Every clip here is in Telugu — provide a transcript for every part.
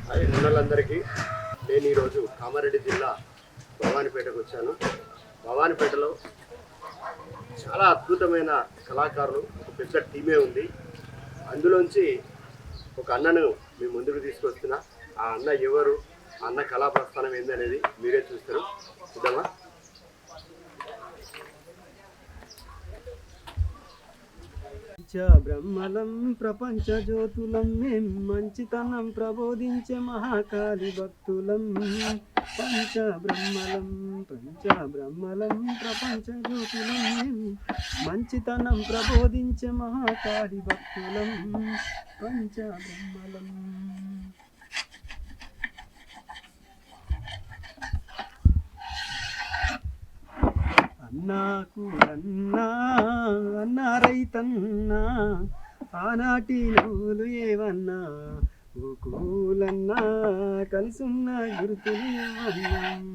హాయ్ ఉన్నోళ్ళందరికీ నేను ఈరోజు కామారెడ్డి జిల్లా భవానీపేటకు వచ్చాను. భవానీపేటలో చాలా అద్భుతమైన కళాకారులు, ఒక పెద్ద టీమే ఉంది. అందులోంచి ఒక అన్నను మీ ముందుకు తీసుకొస్తున్నా. ఆ అన్న ఎవరు, ఆ అన్న కళా ప్రస్థానం ఏందనేది మీరే చూస్తారు. చూద్దామా? బ్రహ్మలం ప్రపంచ జ్యోతులం మేం మంచితనం ప్రబోధించే మహాకాళి భక్తులం. పంచబ్రహ్మలం ప్రపంచ జ్యోతులం మేం మంచితనం ప్రబోధించే మహాకాళి భక్తులం. పంచబ్రహ్మలం అన్నాకు అన్నా రైతన్నా ఆనాటి నవ్వులు ఏవన్నా, ఓ కూలన్నా కలిసున్న గుర్తులు ఏవన్నా.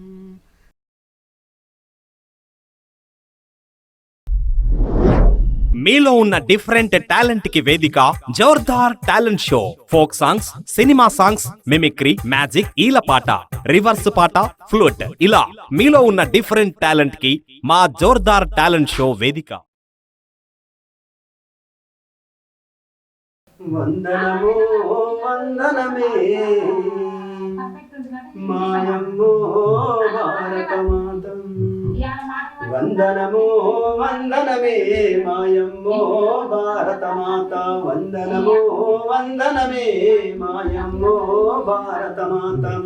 మీలో ఉన్న డిఫరెంట్ టాలెంట్ కి వేదిక Jordar talent show. Folk songs, cinema songs, mimicry, magic, ఈలపాట, రివర్స్ పాట, ఫ్లూట్, ఇలా మీలో ఉన్న డిఫరెంట్ టాలెంట్ కి మా జోర్దార్ టాలెంట్ షో వేదిక. వందనమో వందనమే మాయమ్మో భారతమాతం. వందనమో వందనమే మాయమ్మో భారతమాత. వందనమో వందనమే మాయమ్మో భారతమాతం.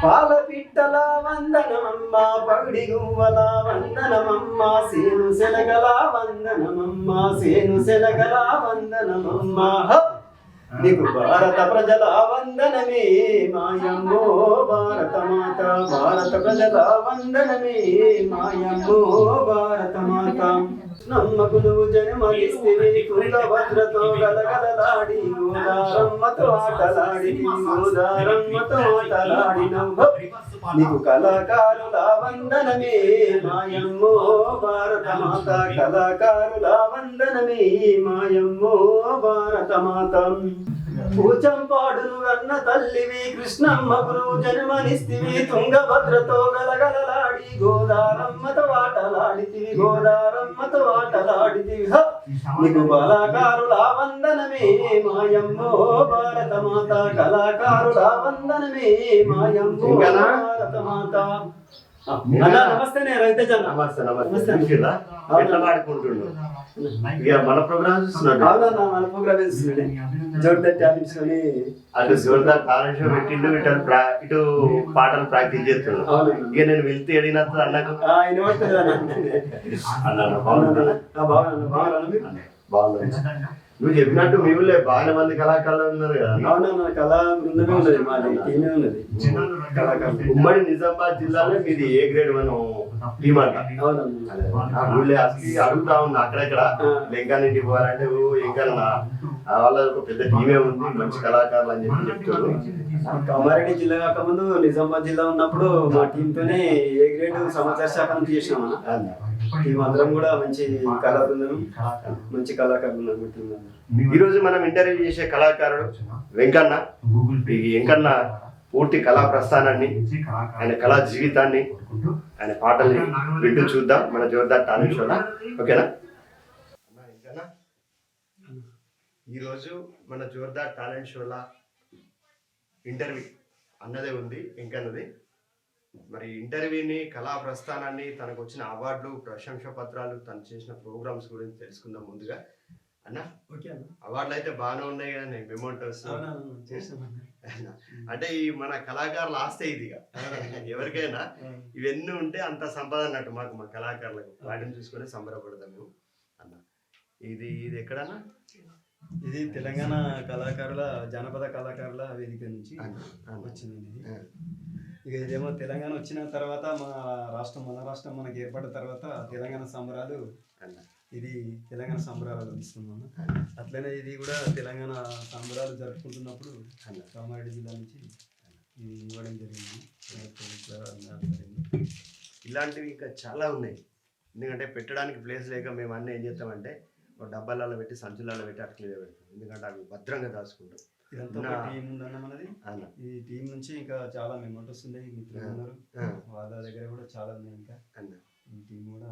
పాలపిట్టల వందనమమ్మ, పగిడి గువ్వల వందనమమ్మ, సేను సెలగల వందనమమ్మ, సేను సెలగల వందనమమ్మ. నీకు భారత ప్రజల వందనమే మాయమ్మో భారతమాత. భారత ప్రజల వందనమే మాయమ్మో భారతమాత. నమ్మకు నువ్వు జన్మనిస్తివి, తుంగభద్రతో గలగలలాడి గోదారమ్మతో ఆటలాడి, గోదారమ్మతో ఆటలాడినవ్వు. నీకు కళాకారుల వందనమే మాయమ్మో భారతమాత. కళాకారుల వందనమే మాయమ్మో భారతమాత. పూచంపాడును అన్న తల్లివి, కృష్ణమ్మకు నువ్వు జన్మనిస్తివి, తుంగభద్రతో గలగలలాడి గోదారమ్మతో ఆటలాడితివి, గోదారమ్మతో ఆటలాడితివి. నీకు కళాకారుల వందనమే మాయమ్మో భారతమాత. కళాకారుల వందనమే మాయమ్మో భారతమాత. నమస్తే రవితేజ. నమస్తే నమస్తే. ఎట్లా పాడుకుంటుండు? ఇక మన ప్రోగ్రామ్ చూస్తున్నాడు. అవునన్నా, మన ప్రోగ్రామ్ చూస్తున్నాడు. జోర్దార్ టాలెంట్ షో అని అటు జోర్దార్ టాలెంట్ షో పెట్టిండు, ఇటు పాటలు ప్రాక్టీస్ చేస్తున్నాడు. ఇక నేను వెళ్తే అడిగినప్పుడు అన్నకు అన్నాను బాగుంది. నువ్వు చెప్పినట్టు మీ ఊళ్ళో బాగానే మంది కళాకారులు ఉన్నారు కదా? అవునన్నా, కళా బృందమే ఉన్నది, మాది టీమే ఉన్నది కళాకారులు. ఉమ్మడి నిజామాబాద్ జిల్లాలో మీది ఏ గ్రేడ్ మనం టీమ్ అంట. ఊళ్ళో అసలు అడుగుతా ఉన్నా అక్కడెక్కడ లెంకాన్ ఇంటికి పోవాలంటే ఎంకన్నా వాళ్ళ ఒక పెద్ద టీమే ఉంది, మంచి కళాకారులు అని చెప్పి చెప్తారు. కామారెడ్డి జిల్లా కాకముందు నిజామాబాద్ జిల్లా ఉన్నప్పుడు మా టీంతోనే ఏ గ్రేడ్ సమాచార శాఖ నుంచి చేసినామన్నా. టీం అందరం కూడా మంచి కళా బృందం, మంచి కళాకారులు ఉన్నారు టీం. ఈ రోజు మనం ఇంటర్వ్యూ చేసే కళాకారుడు వెంకన్న. ఈ వెంకన్న పూర్తి కళా ప్రస్థానాన్ని, ఆయన కళా జీవితాన్ని, ఆయన పాటల్ని వింటూ చూద్దాం మన జోర్దార్ టాలెంట్ షోలో. ఓకేనా? ఈరోజు మన జోర్దార్ టాలెంట్ షోలో ఇంటర్వ్యూ అన్నదే ఉంది వెంకన్నది. మరి ఇంటర్వ్యూని, కళా ప్రస్థానాన్ని, తనకు వచ్చిన అవార్డులు, ప్రశంసా పత్రాలు, తను చేసిన ప్రోగ్రామ్స్ గురించి తెలుసుకుందాం ముందుగా. అన్న, ఓకే అన్న. అవార్డులు అయితే బాగానే ఉన్నాయి కానీ మెమోంటోస్ అంటే ఈ మన కళాకారుల ఆస్తే ఇది. ఎవరికైనా ఇవన్నీ ఉంటే అంత సంపద అన్నట్టు మాకు, మా కళాకారులకు. వాటిని చూసుకొని సంబరపడతాం మేము. అన్న, ఇది ఎక్కడన్నా? ఇది తెలంగాణ కళాకారుల, జానపద కళాకారుల వేదిక నుంచి వచ్చింది ఇది. ఇక ఇదేమో తెలంగాణ వచ్చిన తర్వాత మన రాష్ట్రం మనకి ఏర్పడిన తర్వాత తెలంగాణ సంబరాలు, ఇది తెలంగాణ సంబరాలు ఇస్తున్నాము. అట్లనే ఇది కూడా తెలంగాణ సంబరాలు జరుపుకుంటున్నప్పుడు కామారెడ్డి జిల్లా నుంచి ఇది ఇవ్వడం జరిగింది. ఇలాంటివి ఇంకా చాలా ఉన్నాయి. ఎందుకంటే పెట్టడానికి ప్లేస్ లేక మేము అన్నీ ఏం చేస్తామంటే డబ్బాలలో పెట్టి, సంచులలో పెట్టి అట్లే పెడతాం. ఎందుకంటే అవి భద్రంగా దాచుకుంటాం. ఇదంతా ఒక టీం ఉందన్న మనది. అన్న ఈ టీం నుంచి ఇంకా చాలా మెంబర్స్ ఉన్నాయి, మిత్రులు ఉన్నారు, వాళ్ళ దగ్గర కూడా చాలా ఉన్నాయి. ఇంకా అన్న ఈ టీం కూడా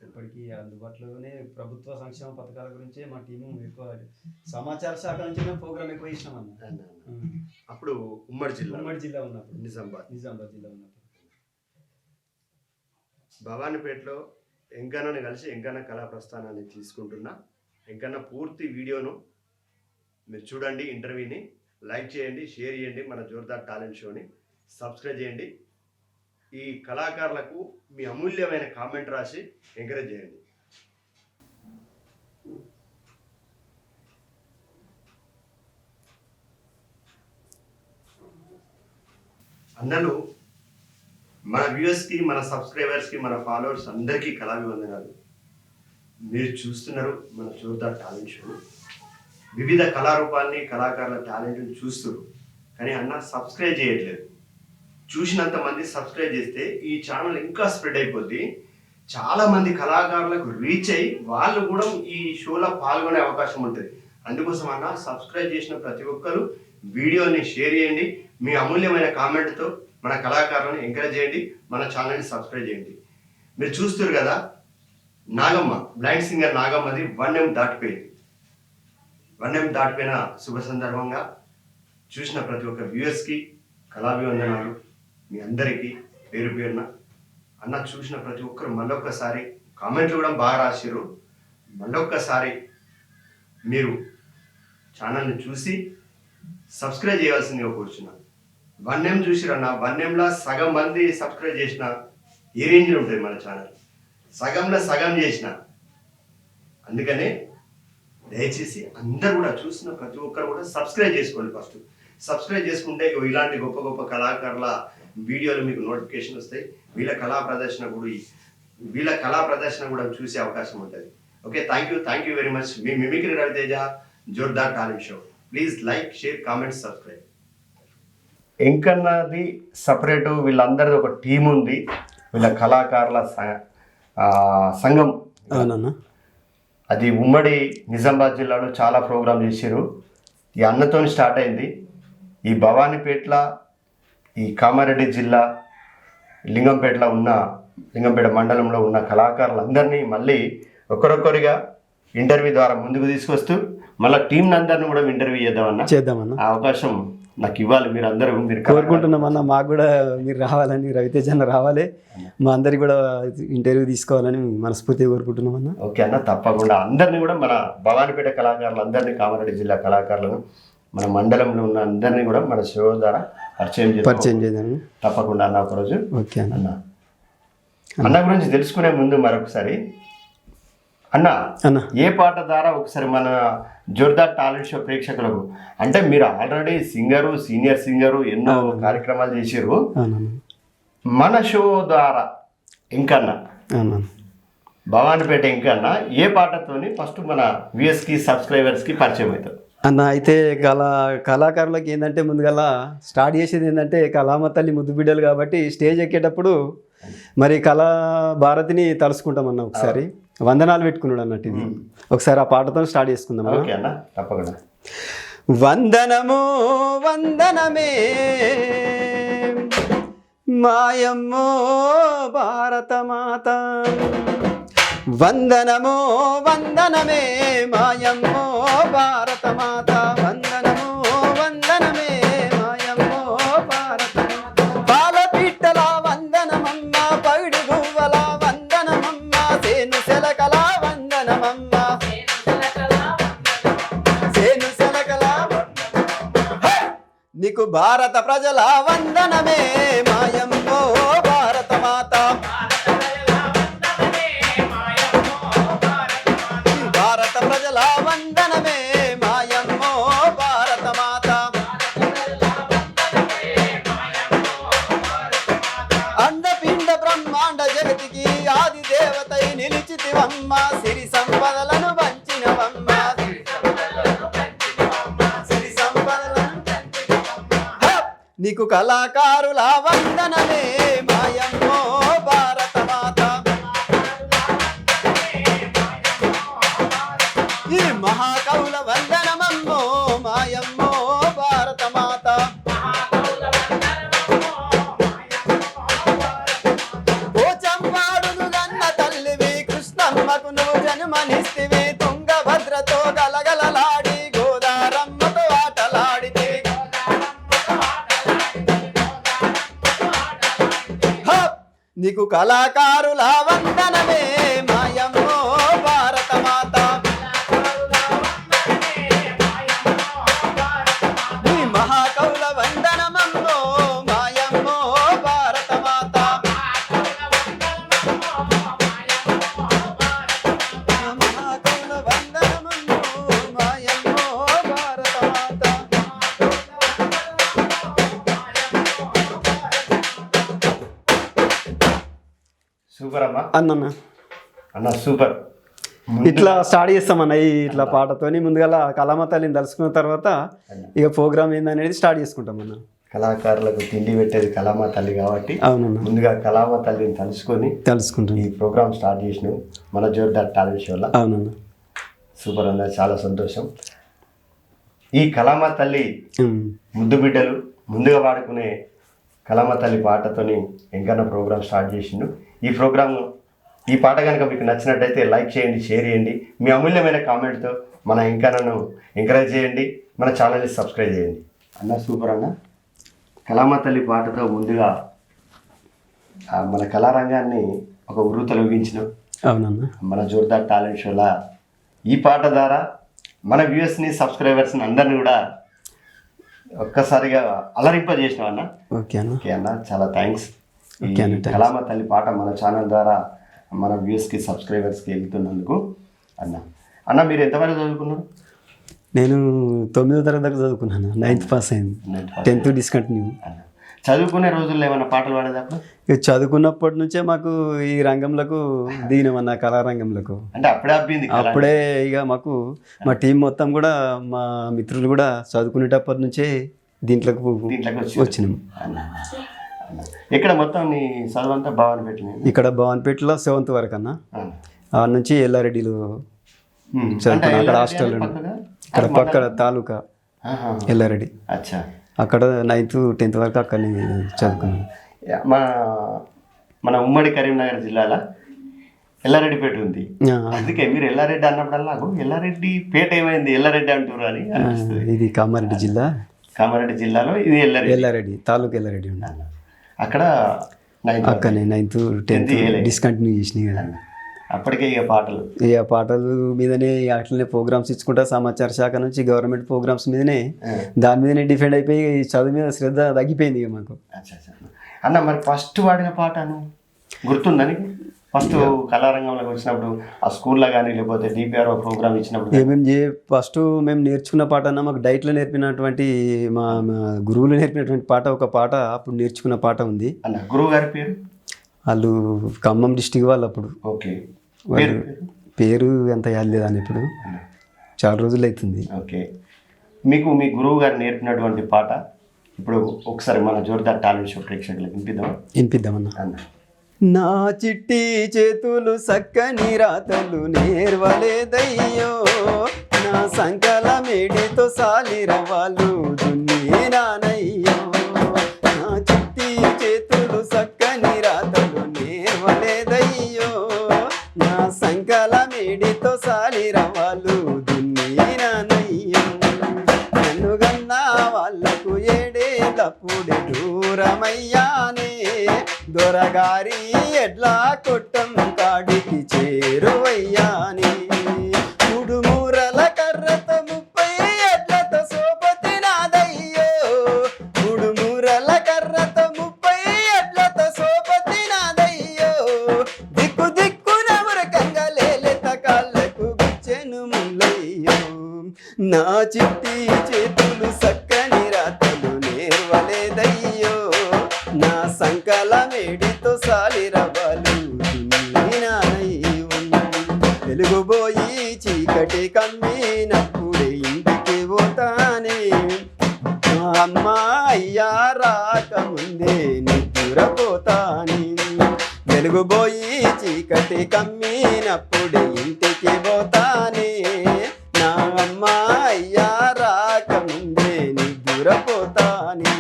ఎప్పటికీ అందుబాటులోనే ప్రభుత్వ సంక్షేమ పథకాల గురించే మా టీము ఎక్కువ సమాచార శాఖ నుంచి మేము ప్రోగ్రామ్ ఎక్కువ ఇచ్చినాం అన్న. అప్పుడు ఉమ్మడి జిల్లా ఉన్నప్పుడు నిజామాబాద్ జిల్లా ఉన్నప్పుడు భవానీపేటలో ఎంకన్నని కలిసి ఎంకన్న కళా ప్రస్థానాన్ని తీసుకుంటున్నా. ఎంకన్న పూర్తి వీడియోను మీరు చూడండి, ఇంటర్వ్యూని లైక్ చేయండి, షేర్ చేయండి, మన జోర్దార్ టాలెంట్ షోని సబ్స్క్రైబ్ చేయండి. ఈ కళాకారులకు మీ అమూల్యమైన కామెంట్ రాసి ఎంకరేజ్ చేయండి. అన్నలు మన వ్యూవర్స్కి, మన సబ్స్క్రైబర్స్కి, మన ఫాలోవర్స్ అందరికీ కళాభివందనాలు. మీరు చూస్తున్నారు మన జోర్దార్ టాలెంట్ షో. వివిధ కళారూపాలని, కళాకారుల టాలెంట్ని చూస్తున్నారు, కానీ అన్న సబ్స్క్రైబ్ చేయట్లేదు. చూసినంత మంది సబ్స్క్రైబ్ చేస్తే ఈ ఛానల్ ఇంకా స్ప్రెడ్ అయిపోద్ది. చాలా మంది కళాకారులకు రీచ్ అయ్యి వాళ్ళు కూడా ఈ షోలో పాల్గొనే అవకాశం ఉంటుంది. అందుకోసం అన్న సబ్స్క్రైబ్ చేసిన ప్రతి ఒక్కరు వీడియోని షేర్ చేయండి, మీ అమూల్యమైన కామెంట్తో మన కళాకారులను ఎంకరేజ్ చేయండి, మన ఛానల్ని సబ్స్క్రైబ్ చేయండి. మీరు చూస్తారు కదా, నాగమ్మ బ్లైండ్ సింగర్ నాగమ్మది 1M దాటిపోయింది. 1M దాటిపోయిన శుభ సందర్భంగా చూసిన ప్రతి ఒక్క వ్యూవర్స్కి కళాభివందనాలు. మీ అందరికీ పేరు పేరున అన్న చూసిన ప్రతి ఒక్కరు మళ్ళొక్కసారి కామెంట్లు కూడా బాగా రాసిర్రు. మళ్ళొక్కసారి మీరు ఛానల్ని చూసి సబ్స్క్రైబ్ చేయాల్సిందిగా కూర్చున్నాను. 1M చూసిరన్న, 1Mలో సగం మంది సబ్స్క్రైబ్ చేసిన ఏ రేంజ్లో ఉంటుంది మన ఛానల్, సగంలో సగం చేసిన. అందుకనే దయచేసి అందరు కూడా చూసిన ప్రతి ఒక్కరు కూడా సబ్స్క్రైబ్ చేసుకోండి. ఫస్ట్ సబ్స్క్రైబ్ చేసుకుంటే ఇలాంటి గొప్ప గొప్ప కళాకారుల వీడియోలు మీకు నోటిఫికేషన్ వస్తాయి. వీళ్ళ కళా ప్రదర్శన కూడా చూసే అవకాశం ఉంటుంది. Okay, thank you very much. మీ mimicry Raviteja, Jordar talent show. Please like, share, comment, subscribe. ఎంకన్నది సపరేటు, వీళ్ళందరిది ఒక టీం ఉంది. వీళ్ళ కళాకారుల సంఘం. అది ఉమ్మడి నిజామాబాద్ జిల్లాలో చాలా ప్రోగ్రాం చేశారు. ఈ అన్నతో స్టార్ట్ అయింది. ఈ భవానీపేటలో, ఈ కామారెడ్డి జిల్లా లింగంపేట మండలంలో ఉన్న కళాకారులందరినీ మళ్ళీ ఒకరొకరిగా ఇంటర్వ్యూ ద్వారా ముందుకు తీసుకొస్తూ మళ్ళీ టీం అందరిని కూడా ఇంటర్వ్యూ చేద్దామన్నా. ఆ అవకాశం నాకు ఇవ్వాలి. మీరు అందరూ కోరుకుంటున్నామన్నా, మాకు కూడా మీరు రావాలని, రవితేజ అన్న రావాలి, మా అందరికి కూడా ఇంటర్వ్యూ తీసుకోవాలని మనస్ఫూర్తిగా కోరుకుంటున్నామన్నా. ఓకే అన్న, తప్పకుండా అందరినీ కూడా మన భవానీపేట కళాకారులందరినీ, కామారెడ్డి జిల్లా కళాకారులను, మన మండలంలో ఉన్న అందరినీ కూడా మన షో ద్వారా పరిచయం చేద్దాం తప్పకుండా అన్న ఒకరోజు. ఓకే అన్న గురించి తెలుసుకునే ముందు మరొకసారి అన్న ఏ పాట ద్వారా ఒకసారి మన జోర్దార్ టాలెంట్ షో ప్రేక్షకులకు, అంటే మీరు ఆల్రెడీ సింగరు, సీనియర్ సింగరు, ఎన్నో కార్యక్రమాలు చేసారు. మన షో ద్వారా ఇంకన్న భవానీపేట ఇంకన్న ఏ పాటతోని ఫస్ట్ మన వ్యూయర్స్కి, సబ్స్క్రైబర్స్కి పరిచయం అవుతారు అన్న? అయితే కళాకారులకి ఏంటంటే ముందుగా స్టార్ట్ చేసేది ఏంటంటే కళామ తల్లి ముద్దు బిడ్డలు కాబట్టి స్టేజ్ ఎక్కేటప్పుడు మరి కళా భారతిని తలుసుకుంటాం అన్న. ఒకసారి వందనాలు పెట్టుకున్నాడు అన్నట్టు. ఇది ఒకసారి ఆ పాటతో స్టార్ట్ చేసుకుందాం. ఓకే అన్న, తప్పకుండా. వందనము వందనమే మాయమ్మో భారతమాత, వందనమో వందనమే మాయమ్మో భారతమాత, వందనమో వందనమే మాయమ్మో భారతమాత. పాలపిట్టల వందనమమ్మ, పైడు గువ్వల వందనమమ్మ, సేను సెలకల వందనమమ్మ, సేను సెలకల నీకు భారత ప్రజల వందనమే మాయమ్మో భారతమాత, భారత ప్రజల వందనమే మాయమ్మో భారతమాత. అండపిండ బ్రహ్మాండ జగతికి ఆది దేవతై నిలిచితివమ్మ, సిరి సంపదలను వంచినవమ్మ, సిరి సంపదలను నీకు కళాకారుల వందనమే మాయమ్మో భారతమాత. ఈ మహాకవుల వందనమమ్మో మాయమ్మో నీకు కళాకారుల వందనమే మాయమ్మో భారత మాత నీ మహాకవుల వందనమమ్మో మాయమ్మో భారత మాత మహాకవుల వందనమమ్మో మాయమ్మో భారత మాత సూపర్ అమ్మా అన్న అన్న సూపర్. ఇట్లా స్టార్ట్ చేస్తామన్న ఇట్లా పాటతోని ముందుగా కళామ తల్లిని తలుసుకున్న తర్వాత ఇక ప్రోగ్రామ్ ఏందనేది స్టార్ట్ చేసుకుంటాం అన్న. కళాకారులకు తిండి పెట్టేది కళామ తల్లి కాబట్టి అవునన్న ముందుగా కళామ తల్లిని తెలుసుకుంటాం ఈ ప్రోగ్రామ్ స్టార్ట్ చేసినాం మన జోర్దార్ టాలెంట్ షోలో. అవునన్న సూపర్ అన్న, చాలా సంతోషం. ఈ కళామ తల్లి ముద్దు బిడ్డలు ముందుగా వాడుకునే కళామ తల్లి పాటతోని ఎంకన్నా ప్రోగ్రామ్ స్టార్ట్ చేసిండు. ఈ పాట కనుక మీకు నచ్చినట్టయితే లైక్ చేయండి, షేర్ చేయండి, మీ అమూల్యమైన కామెంట్తో మన ఎంకన్నను ఎంకరేజ్ చేయండి, మన ఛానల్ని సబ్స్క్రైబ్ చేయండి. అన్న సూపర్ అన్న. కళామ తల్లి పాటతో ముందుగా మన కళారంగాన్ని ఒక ఉర్రు తొలగించినాం. అవునన్న మన జోర్దార్ టాలెంట్ షోలా ఈ పాట ద్వారా మన వ్యూయర్స్ని సబ్స్క్రైబర్స్ని అందరిని కూడా ఒక్కసారిగా అలరింపజేసినాం అన్న. ఓకే అన్న. ఓకే అన్న, చాలా థ్యాంక్స్. ఓకే అన్న, థాంక్స్. కళామ తల్లి పాట మన ఛానల్ ద్వారా మన వ్యూస్కి సబ్స్క్రైబర్స్కి వెళ్తున్నందుకు అన్న మీరు ఎంతవరకు చదువుకున్నారు? నేను 9వ తరగతి దాకా చదువుకున్నాను. 9th పాస్ అయింది. 10th discontinue. చదువుకునే రోజుల్లో ఏమన్నా పాటలు పాడేదాకా? ఇక చదువుకున్నప్పటి నుంచే మాకు ఈ రంగంలోకి దిగినామన్న, కళారంగంలోకి. అంటే అప్పుడే అబ్బింది అప్పుడే ఇక మాకు మా టీం మొత్తం కూడా మా మిత్రులు కూడా చదువుకునేటప్పటి నుంచే దీంట్లోకి వచ్చినాం. ఇక్కడ మొత్తం నీ చదువు అంతా భవానిపేట? ఇక్కడ భవానిపేటలో 7th వరకు అన్న. ఆ నుంచి ఎల్లారెడ్డిలో చదువుకున్నాను. అక్కడ హాస్టల్ ఇక్కడ పక్కన తాలూకా ఎల్లారెడ్డి. అచ్చా. అక్కడ 9th 10th వరకు అక్కడనే చదువుకున్నాను. మన ఉమ్మడి కరీంనగర్ జిల్లాలో ఎల్లారెడ్డిపేట ఉంది. అందుకే మీరు ఎల్లారెడ్డి అన్నప్పుడల్లా ఎల్లారెడ్డి పేట ఏమైంది ఎల్లారెడ్డి అంటారు అని అనిపిస్తుంది. ఇది కామారెడ్డి జిల్లా. కామారెడ్డి జిల్లాలో ఇది ఎల్లారెడ్డి తాలూకా ఎల్లారెడ్డి ఉంది. అక్కడ అక్కడనే 9th 10th డిస్కంటిన్యూ చేసినాయి కదా. అప్పటికే ఇక పాటలు మీదనే అట్లనే ప్రోగ్రామ్స్ ఇచ్చుకుంటా సమాచార శాఖ నుంచి గవర్నమెంట్ ప్రోగ్రామ్స్ మీదనే దాని మీదనే డిఫెండ్ అయిపోయి చదువు మీద శ్రద్ధ తగ్గిపోయింది ఇక మాకు. అన్న మరి ఫస్ట్ వాడిన పాటను గుర్తుందని? ఫస్ట్ కళారంగంలోకి వచ్చినప్పుడు ఆ స్కూల్లో కానీ లేకపోతే డిపిఆర్ఓ ప్రోగ్రామ్ ఇచ్చినప్పుడు ఫస్ట్ మేము నేర్చుకున్న పాట అన్న మాకు డైట్లో నేర్పినటువంటి మా గురువులు నేర్పినటువంటి పాట ఒక పాట అప్పుడు నేర్చుకున్న పాట ఉంది అన్న. గురువు గారి పేరు? వాళ్ళు ఖమ్మం డిస్టిక్ వాళ్ళు. అప్పుడు ఓకే, పేరు ఎంత యాదలేదని ఇప్పుడు చాలా రోజులు అవుతుంది. ఓకే, మీకు మీ గురువు గారు నేర్పినటువంటి పాట ఇప్పుడు ఒకసారి మన జోర్దార్ టాలెంట్ షో ప్రేక్షకులకు వినిపిద్దామన్నా. నా చిట్టి చేతులు సక్కని రాతలు నేర్వలేదయ్యో, నా సంకల మేడితో సాలిరవాళ్ళు దున్నేనానయ్యో. నా చిట్టి చేతులు సక్కని రాతలు నేర్వలేదయ్యో, నా సంకల మేడితో సాలిరవాళ్ళు దున్నేనానయ్యో. నన్ను గన్నా వాళ్ళకు ఏడేళ్ళప్పుడే దూరమయ్యానే, దొరగారి ఎడ్లా కొట్టం కాడికి చేరువయ్యాని. 3 మూరల కర్రతో 30 ఎడ్లతో సోపతి నాదయ్యో, 3 మూరల కర్రతో 30 ఎడ్లతో సోపతి నాదయ్యో. దిక్కు దిక్కున ఉరకంగా లేలేత కాళ్ళకు గుచ్చెను ముల్లయ్యో. నా చిట్టి చేతులు సక్కని రాతలు నేర్వలేదయ్యో, నా సంకల మేడితో సాలిరవ్వలు దున్నినానయ్యో. వెలుగుబోయి చీకటి కమ్మినప్పుడే ఇంటికి పోతానే, మా అమ్మ అయ్యా రాకముందే నిద్రపోతాని. వెలుగుబోయి చీకటి కమ్మినప్పుడే ఇంటికి పోతానే, నా అమ్మ అయ్యా రాకముందే నిద్రపోతాని.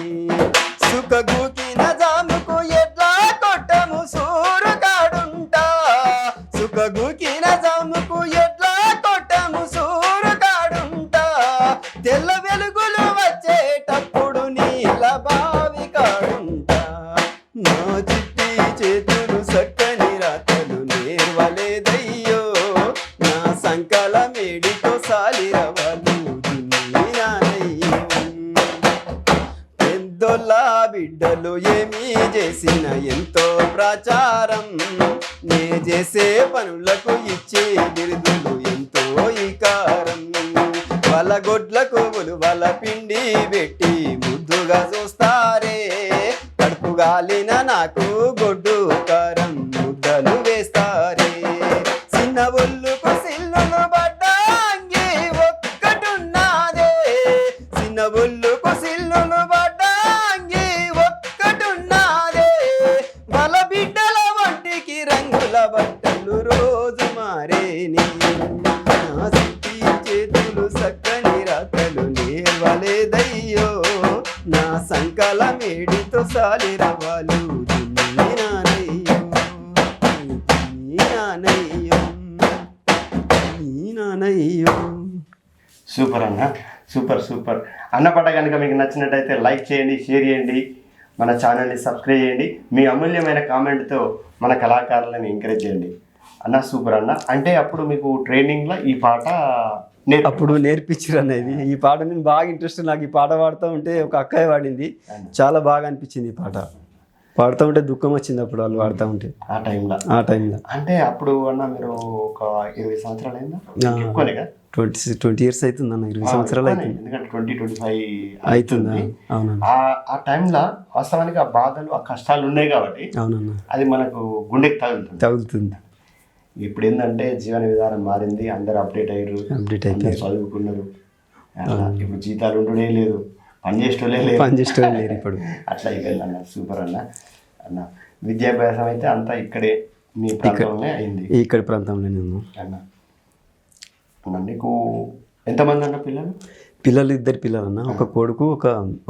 సుఖగూకిన జాముకు ఎట్లా కొట్టము సూరు కాడుంటా, సుఖగూకిన జాముకు ఎట్లా కొట్టము సూరు కాడుంటా. తెల్ల వెలుగులు వచ్చేటప్పుడు నీళ్ళ బావి కాడుంటా. నా చిట్టి చేతులు బిడ్డలు ఏమీ చేసిన ఎంతో ప్రచారం, నే చేసే పనులకు ఇచ్చే బిరుదులు ఎంతో ఈకారం. వాళ్ళ గొడ్లకు ఉలువల పిండి పెట్టి ముద్దుగా చూస్తారే, కడుపు గాలిన నాకు గొడ్డు కారం ముద్దలు వేస్తారే. చిన్న ఒళ్ళుకు సిల్లులు పడ్డాంగి ఒక్కటున్నాదే, చిన్న ఒళ్ళుకు సిల్లులు పడ్డాంగి ఒక్కటున్నాదే. వాళ్ళ బిడ్డల వంటికి రంగుల బట్టలు రోజు మారేని, నా సిట్టి చేతులు సక్కని రాతలు నేర్వలేదయ్యో, నా సంకల మేడితో సాలి రవ్వలు నానయ్యో, నానయ్యో, నానయ్యో. సూపర్ అన్న, సూపర్ సూపర్ అన్న. పాట కనుక మీకు నచ్చినట్టయితే లైక్ చేయండి, షేర్ చేయండి, మన ఛానల్ని సబ్స్క్రైబ్ చేయండి. మీ అమూల్యమైన కామెంట్తో మన కళాకారులను ఎంకరేజ్ చేయండి అన్న. సూపర్ అన్న. అంటే అప్పుడు మీకు ట్రైనింగ్లో ఈ పాట అప్పుడు నేర్పించారు అనేది. ఈ పాట నేను బాగా ఇంట్రెస్ట్, నాకు ఈ పాట పాడుతూ ఉంటే ఒక అక్కయ్య పాడింది, చాలా బాగా అనిపించింది. ఈ పాట పాడుతూ ఉంటే దుఃఖం వచ్చింది అప్పుడు వాళ్ళు పాడుతూ ఉంటే ఆ టైంలో. అంటే అప్పుడు అన్న మీరు ఒక 20 సంవత్సరాలు అయిందా? ఎక్కువనేగా, 20 years అవుతుంది అన్న, 20 సంవత్సరాలు అవుతుంది. ఎందుకంటే 20-25 అవుతుందా? అవునన్నా. ఆ టైంలో వాస్తవానికి ఆ బాధలు, ఆ కష్టాలు ఉన్నాయి కాబట్టి అవునన్నా, అది మనకు గుండెకి తగులుతుంది. ఇప్పుడు ఏంటంటే జీవన విధానం మారింది, అందరు అప్డేట్ అయ్యారు, చదువుకున్నారు. ఇప్పుడు జీతాలు ఉండడే లేదు, పనిచేసేటోళ్ళే లేరు ఇప్పుడు. అట్లా అయిపోయింది అన్న. సూపర్ అన్న. అన్న విద్యాభ్యాసం అయితే అంతా ఇక్కడే మీ ప్రాంతంలోనే అయింది? ఇక్కడ ప్రాంతంలోనే అన్న. అన్న నీకు ఎంతమంది అన్న పిల్లలు? పిల్లలు 2 పిల్లలు అన్న, ఒక కొడుకు,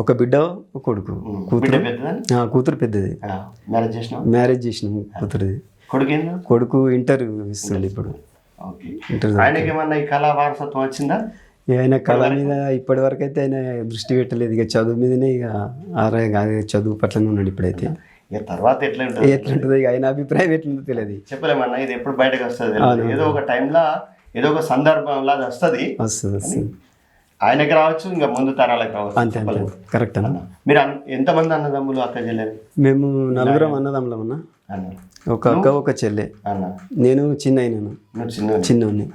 ఒక బిడ్డ, ఒక కొడుకు. కూతురు పెద్దది. మ్యారేజ్ చేసినాము కూతురుది. కొడుకు ఇంటర్ ఇస్తుంది ఇప్పుడు. ఆయనకి ఏమన్నా ఈ కళా వారసత్వం వచ్చిందా? ఆయన కళ మీద ఇప్పటి వరకు అయితే ఆయన దృష్టి పెట్టలేదు, ఇక చదువు మీదనే, ఇక చదువు పట్లనే ఉన్నాడు ఇప్పుడైతే. తర్వాత ఎట్లుంటుందో ఇక ఆయన అభిప్రాయం ఎట్లుందో తెలియదు, చెప్పలేమన్నా. ఇది ఎప్పుడు బయటకు వస్తుంది, ఏదో ఒక టైంలో ఏదో ఒక సందర్భంలో అది వస్తుంది. ఆయనకి రావచ్చు, ఇంకా ముందు తరాలకు రావచ్చు. అంతే, కరెక్ట్ అన్న. మీరు ఎంతమంది అన్నదమ్ములు, అక్క చెల్లెలు? మేము 4 అన్నదమ్ములం అన్న, ఒక అక్క, ఒక చెల్లె. నేను చిన్నోని.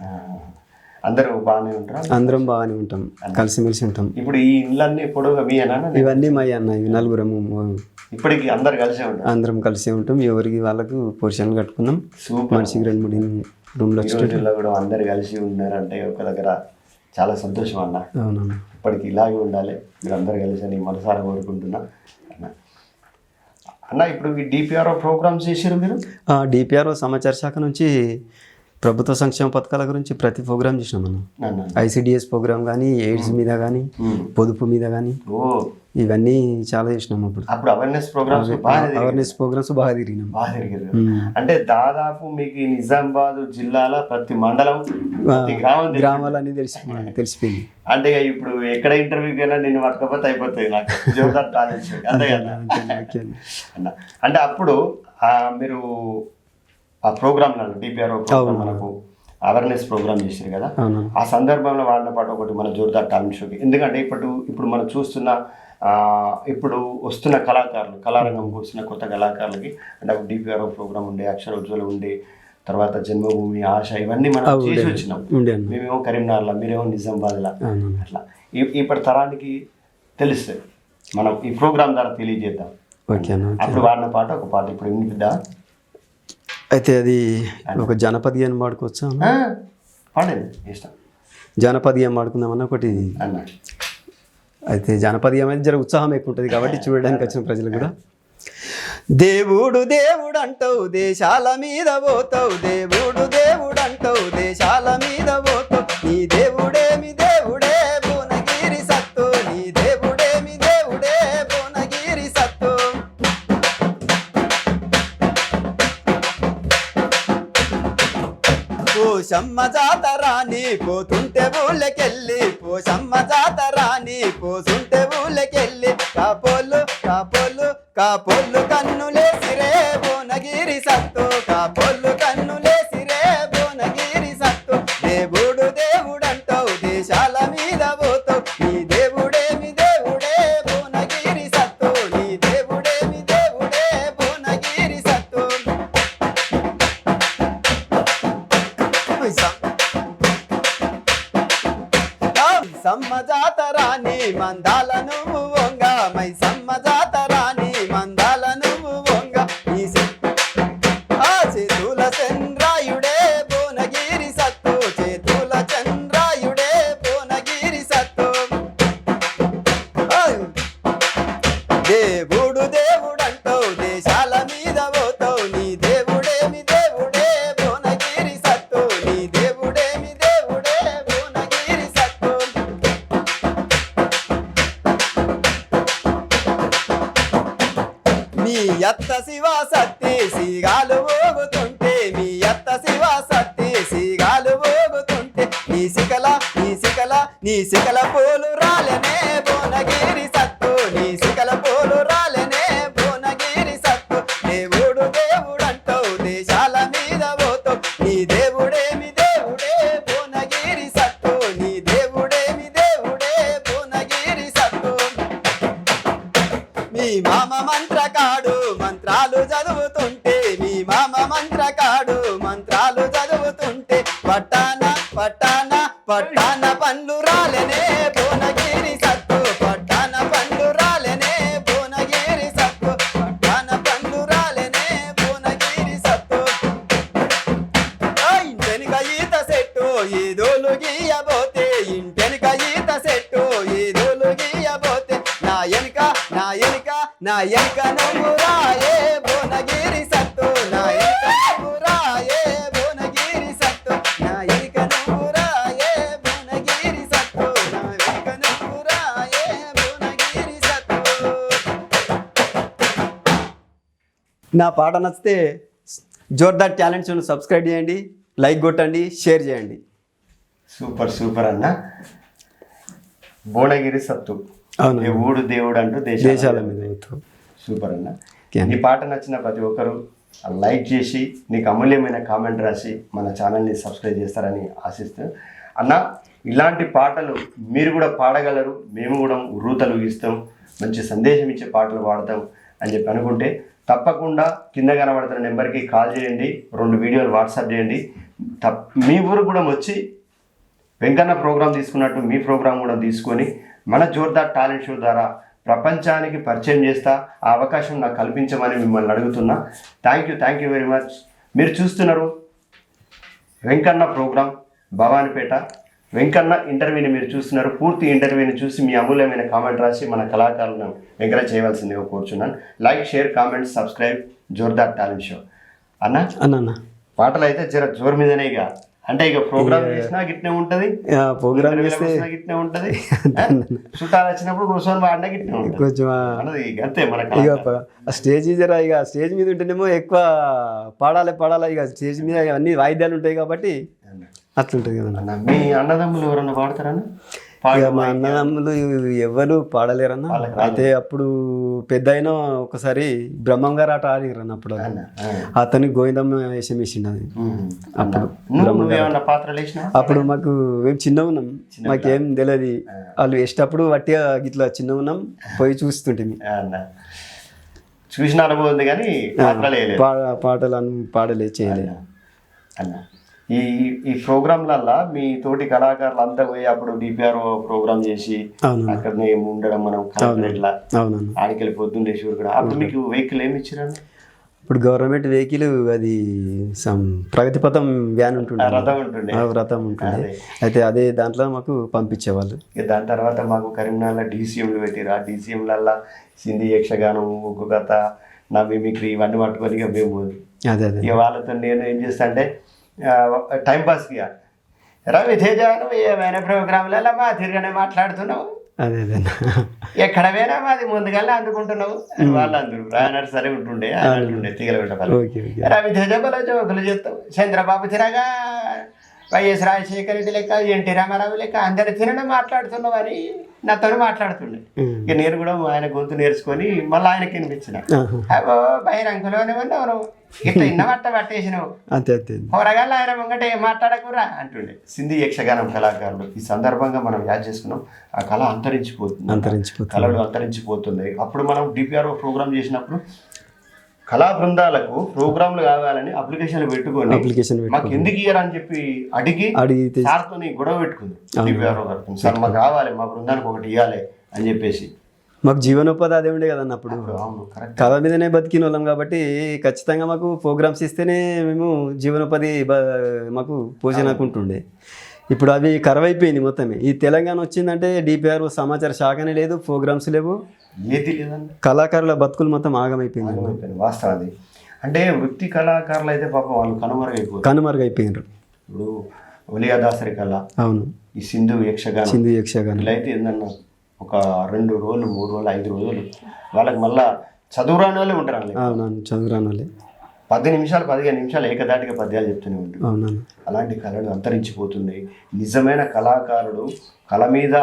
అందరూ బాగానే ఉంటారు? అందరం బాగానే ఉంటాం, కలిసిమెలిసి ఉంటాం. ఇప్పుడు ఈ ఇళ్ళన్నీ పొడవుగా మీ అన్న? ఇవన్నీ మా అన్న, ఇవి 4 ఇప్పటికి అందరు కలిసే ఉంటాం? అందరం కలిసే ఉంటాం. ఎవరికి వాళ్ళకు పోర్షన్లు కట్టుకున్నాం, మనిషికి 2-3 రూమ్లు వచ్చేటప్పుడు కూడా అందరు కలిసి ఉన్నారంటే ఒక దగ్గర చాలా సంతోషం అన్న. అవునన్నా, ఇప్పటికి ఇలాగే ఉండాలి, మీరు అందరు కలిసి అని మనసారా కోరుకుంటున్నా అన్న. అన్న ఇప్పుడు ఈ డిపిఆర్ఓ ప్రోగ్రామ్స్ చేసారు మీరు? డిపిఆర్ఓ సమాచార శాఖ నుంచి ప్రభుత్వ సంక్షేమ పథకాల గురించి ప్రతి ప్రోగ్రామ్ చేసినాం మనం. ICDS ప్రోగ్రామ్ కానీ, ఎయిడ్స్ మీద కానీ, పొదుపు మీద కానీ, ఇవన్నీ చాలా చేసినాం. అప్పుడు అవేర్నెస్ ప్రోగ్రామ్స్ బాగా తిరిగినాం. అంటే దాదాపు మీకు నిజామాబాద్ జిల్లాలో ప్రతి మండలం, గ్రామాలన్నీ తెలిసిపోయింది. అంటే ఇప్పుడు ఎక్కడ ఇంటర్వ్యూకి అయినా నేను పట్టకపోతే అయిపోతుంది నాకు జోర్దార్ టాలెంట్ షో, అంతే కదా అన్న. అంటే అప్పుడు మీరు ఆ ప్రోగ్రామ్ డిపిఆర్ఓ ప్రోగ్రామ్ మనకు అవేర్నెస్ ప్రోగ్రామ్ చేశారు కదా, ఆ సందర్భంలో వాడిన పాటు ఒకటి మన జోర్దార్ టాలెంట్ షోకి. ఎందుకంటే ఇప్పుడు మనం చూస్తున్న ఇప్పుడు వస్తున్న కళారంగంకి వస్తున్న కొత్త కళాకారులకి అంటే డిపిఆర్ఓ ప్రోగ్రామ్ ఉండే, అక్షరోజ్వలం ఉండే, తర్వాత జన్మభూమి, ఆశ, ఇవన్నీ మనం చేసి వచ్చినాం. మేమేమో కరీంనగర్లో, మీరేమో నిజామాబాద్లో. అట్లా ఇప్పటి తరానికి తెలుస్తుంది, మనం ఈ ప్రోగ్రామ్ ద్వారా తెలియజేద్దాం. అప్పుడు వాడిన పాట ఒక పాట ఇప్పుడు వినిపిద్దా? అయితే అది ఒక జానపదీయం పాడుకోవచ్చా? పాడండి, ఇష్టం. జానపదీయం పాడుకుందామన్నా ఒకటి. అయితే జానపదీయం అయితే జర ఉత్సాహం ఎక్కువ ఉంటుంది కాబట్టి చూడడానికి వచ్చిన ప్రజలు కూడా. దేవుడు దేవుడు అంటావు దేశాల మీద పోతావు, దేవుడు దేవుడు అంటావు దేశాల మీద పోతావు, నీ దేవుడేమి దేవుడే భువనగిరి సత్తు, నీ దేవుడేమి దేవుడే భువనగిరి సత్తు. పోషమ్మ జాతరాని పోతుంటే ఊళ్ళకెళ్ళి, పోషమ్మ జాతరాని పోతుంటే ఊళ్ళకెళ్ళి, కాపోళ్ళు కాపోళ్ళు కాపోళ్ళు కన్నులేసిరే భువనగిరి సత్తు, కాపోళ్ళు కన్నులేసిరే భువనగిరి సత్తు. దేవుడు దేవుడు అంటావు దేశాల మీద పోతావు, నీ దేవుడేమి దేవుడే భువనగిరి సత్తు, నీ దేవుడు మందాల నువ్వు వంగ మైసమ్మ జాతరాని మందాల నువ్వు వంగ నీ ఆ చేతుల చంద్రాయుడే భువనగిరి సత్తు చేతుల చంద్రాయుడే భువనగిరి సత్తు దేవుడు దేవుడంటావు దేశాల మీద పోతావు నీ దేవుడేమి దేవుడే భువనగిరి సత్తు నీ దేవుడేమి దేవుడే భువనగిరి సత్తు మీ అత్త శివ సత్తి సిగాలు ఊగుతుంటే మీ అత్త శివ సత్తి సిగాలు ఊగుతుంటే నీ సికల పూలు రాలనే భువనగిరి సత్తు నీ సికల పూలు రాలనే భువనగిరి సత్తు దేవుడు దేవుడంటావు దేశాల మీద పోతావు నీ దేవుడేమి దేవుడే భువనగిరి సత్తు నీ దేవుడేమి దేవుడే భువనగిరి సత్తు మీ మామ మంత్రకాడు మంత్రాలు చదువుతుంటే మీ మామ మంత్రకాడు మంత్రాలు చదువుతుంటే పట్టాన పట్టాన పట్టాన పండ్లు రాలనే భువనగిరి సత్తు పట్టాన పండ్లు రాలనే భువనగిరి సత్తు పట్టాన పండ్లు రాలనే భువనగిరి సత్తు ఇంటెనుక ఈత సెట్టు ఏదోలు గీయబోతే ఇంటెనుక ఈత సెట్టు ఏదోలు గీయబోతే నా ఎనక నువ్వు రాయే భువనగిరి సత్తు నా ఎనక నువ్వు రాయే భువనగిరి సత్తు నా ఎనక నువ్వు రాయే భువనగిరి సత్తు నా ఎనక నువ్వు రాయే భువనగిరి సత్తు. నా పాట నచ్చితే జోర్దార్ టాలెంట్ షోను సబ్స్క్రైబ్ చేయండి, లైక్ కొట్టండి, షేర్ చేయండి. సూపర్ అన్న. భువనగిరి సత్తు అవును, ఊడు దేవుడు అంటూ దేశాల మీద సూపర్ అన్న. నీ పాట నచ్చిన ప్రతి ఒక్కరు లైక్ చేసి నీకు అమూల్యమైన కామెంట్ రాసి మన ఛానల్ని సబ్స్క్రైబ్ చేస్తారని ఆశిస్తూ అన్న, ఇలాంటి పాటలు మీరు కూడా పాడగలరు, మేము కూడా ఉర్రూతలు ఇస్తాం, మంచి సందేశం ఇచ్చే పాటలు పాడతాం అని చెప్పి అనుకుంటే తప్పకుండా కింద కనబడుతున్న నెంబర్కి కాల్ చేయండి, 2 వీడియోలు వాట్సాప్ చేయండి. మీ ఊరు కూడా వచ్చి వెంకన్న ప్రోగ్రాం తీసుకున్నట్టు మీ ప్రోగ్రాం కూడా తీసుకొని మన జోర్దార్ టాలెంట్ షో ద్వారా ప్రపంచానికి పరిచయం చేస్తా, ఆ అవకాశం నాకు కల్పించమని మిమ్మల్ని అడుగుతున్నా. Thank you very much. మీరు చూస్తున్నారు వెంకన్న ప్రోగ్రాం భవానిపేట. వెంకన్న ఇంటర్వ్యూని మీరు చూస్తున్నారు. పూర్తి ఇంటర్వ్యూని చూసి మీ అమూల్యమైన కామెంట్ రాసి మన కళాకారులను ఎంకరేజ్ చేయవలసిందిగా కోరుచున్నాను. Like, share, comment, subscribe Jordar talent show. అన్న పాటలు అయితే జర జోరు మీదనే, ఇక అంటే ఇక ప్రోగ్రామ్ చేసినా గిట్నే ఉంటది, ప్రోగ్రామ్ చేసినా గిట్నే ఉంటది, చుట్టాలు వచ్చినప్పుడు కూర్చొని పాడినా గిట్నే ఉంటది కొంచెం అన్నది. అంతే మనకి ఇక స్టేజ్ ఇక స్టేజ్ మీద ఉంటేనేమో ఎక్కువ పాడాలి, ఇక స్టేజ్ మీద అన్ని వాయిద్యాలు ఉంటాయి కాబట్టి అట్లుంటుంది కదా. మీ అన్నదమ్ములు ఎవరన్నా పాడతారన్నా? మా అన్నదమ్ములు ఎవరు పాడలేరన్నా. అయితే అప్పుడు పెద్ద అయినా ఒకసారి బ్రహ్మం గారు ఆట ఆడిరన్న. అప్పుడు అతనికి గోవిందమ్మ వేషం వేసిండు. అది అప్పుడు మాకు మేము చిన్న ఉన్నాం, మాకేం తెలియదు. వాళ్ళు వేసేటప్పుడు వట్టిగా ఇట్లా చిన్న ఉన్నాం, పోయి చూస్తుంటే చూసిన అనుభవం ఉంది కానీ పాటలు పాడలే చేయలేదు అన్న. ఈ ప్రోగ్రాంలల్లా మీ తోటి కళాకారులు అంతా పోయి అప్పుడు డిపిఆర్ ప్రోగ్రామ్ చేసి అక్కడనే ఉండడం, మనం ఇట్లా ఆడికెళ్ళి పొద్దున్న లేచి కూడా. అప్పుడు మీకు వెహికల్ ఏమి ఇచ్చారు? ఇప్పుడు గవర్నమెంట్ వెహికల్ అది ప్రగతి పథం వ్యాన్ ఉంటుండే, రథం ఉంటుండే. అయితే అదే దాంట్లో మాకు పంపించేవాళ్ళు. దాని తర్వాత మాకు కరీంనగర్లో డీసీఎంలు పెట్టిరు. ఆ డీసీఎంలల్లా సింధీ యక్షగానం, ఒగ్గు కథ, నా మిమిక్రీ ఇవన్నీ పట్టుకొని ఇక మేము ఇక వాళ్ళతో నేను ఏం చేస్తా అంటే టైంపాస్కి రవి తేజాను ఏమైనా ప్రోగ్రాంలలో మా తిరగనే మాట్లాడుతున్నావు, ఎక్కడ పోయినా మాది ముందుగానే అందుకుంటున్నావు వాళ్ళు అందరూ రాయనాడు సరే ఉంటుండే తీగల పెట్టాలి. రవి తేజ బల జోకులు చెప్తావు, చంద్రబాబు తిరగా వైఎస్ రాజశేఖర రెడ్డి లెక్క, ఎన్టీ రామారావు లెక్క అందరు తినడం మాట్లాడుతున్నావు అని నాతో మాట్లాడుతుండే. ఇక నేను కూడా ఆయన గొంతు నేర్చుకొని మళ్ళీ ఆయనకి వినిపించిన, అవో బహిరంగంలోనే ఉన్నావు, ఇట్లా ఇన్నవట్ట పట్టేసినావు, పొరగాళ్ళు ఆయన ముంగట ఏం మాట్లాడకురా అంటుండే. సింధీ యక్షగానం కళాకారులు ఈ సందర్భంగా మనం యాడ్ చేసుకున్నాం. ఆ కళ అంతరించిపోతుంది, కళలు అంతరించిపోతున్నాయి. అప్పుడు మనం డిపిఆర్ఓ ప్రోగ్రామ్ చేసినప్పుడు కళా బృందాలకు ప్రోగ్రాంలు కావాలని అప్లికేషన్లు పెట్టుకొని మాకు ఎందుకు ఇయ్యారని చెప్పి అడిగితే సార్తో గొడవ పెట్టుకుంది డిపిఆర్ఓ గారు. సార్ మాకు కావాలి, మా బృందానికి ఒకటి ఇవ్వాలి అని చెప్పేసి మాకు జీవనోపాధి అదే ఉండే కదన్న అప్పుడు అవును కరెక్ట్. కళ మీదనే బతికిన వాళ్ళం కాబట్టి ఖచ్చితంగా మాకు ప్రోగ్రామ్స్ ఇస్తేనే మేము జీవనోపాధి మాకు పోషణకుంటుండే. ఇప్పుడు అవి కరువైపోయింది మొత్తమే. ఈ తెలంగాణ వచ్చిందంటే డిపిఆర్ సమాచార శాఖనే లేదు, ప్రోగ్రామ్స్ లేవు, ఏది లేదండి. కళాకారుల బతుకులు మొత్తం ఆగమైపోయింది. వాస్తవం అది. అంటే వృత్తి కళాకారులు అయితే పాపం వాళ్ళు కనుమరుగైపోయినారు. ఇప్పుడు ఒలియాదాసరి కళ, అవును, ఈ సింధు యక్షగానం, సింధు యక్షగానం ఇలా అయితే ఏందన్నా ఒక 2 రోజులు 3 రోజులు 5 రోజులు వాళ్ళకి మళ్ళా చదువు రాని వాళ్ళే ఉంటారు. అవునవును, చదువురాని వాళ్ళే 10 నిమిషాలు 15 నిమిషాలు ఏకదాటిగా పద్యాలు చెప్తూనే ఉంటారు. అవునవును. అలాంటి కళలు అంతరించిపోతున్నాయి. నిజమైన కళాకారుడు కళ మీద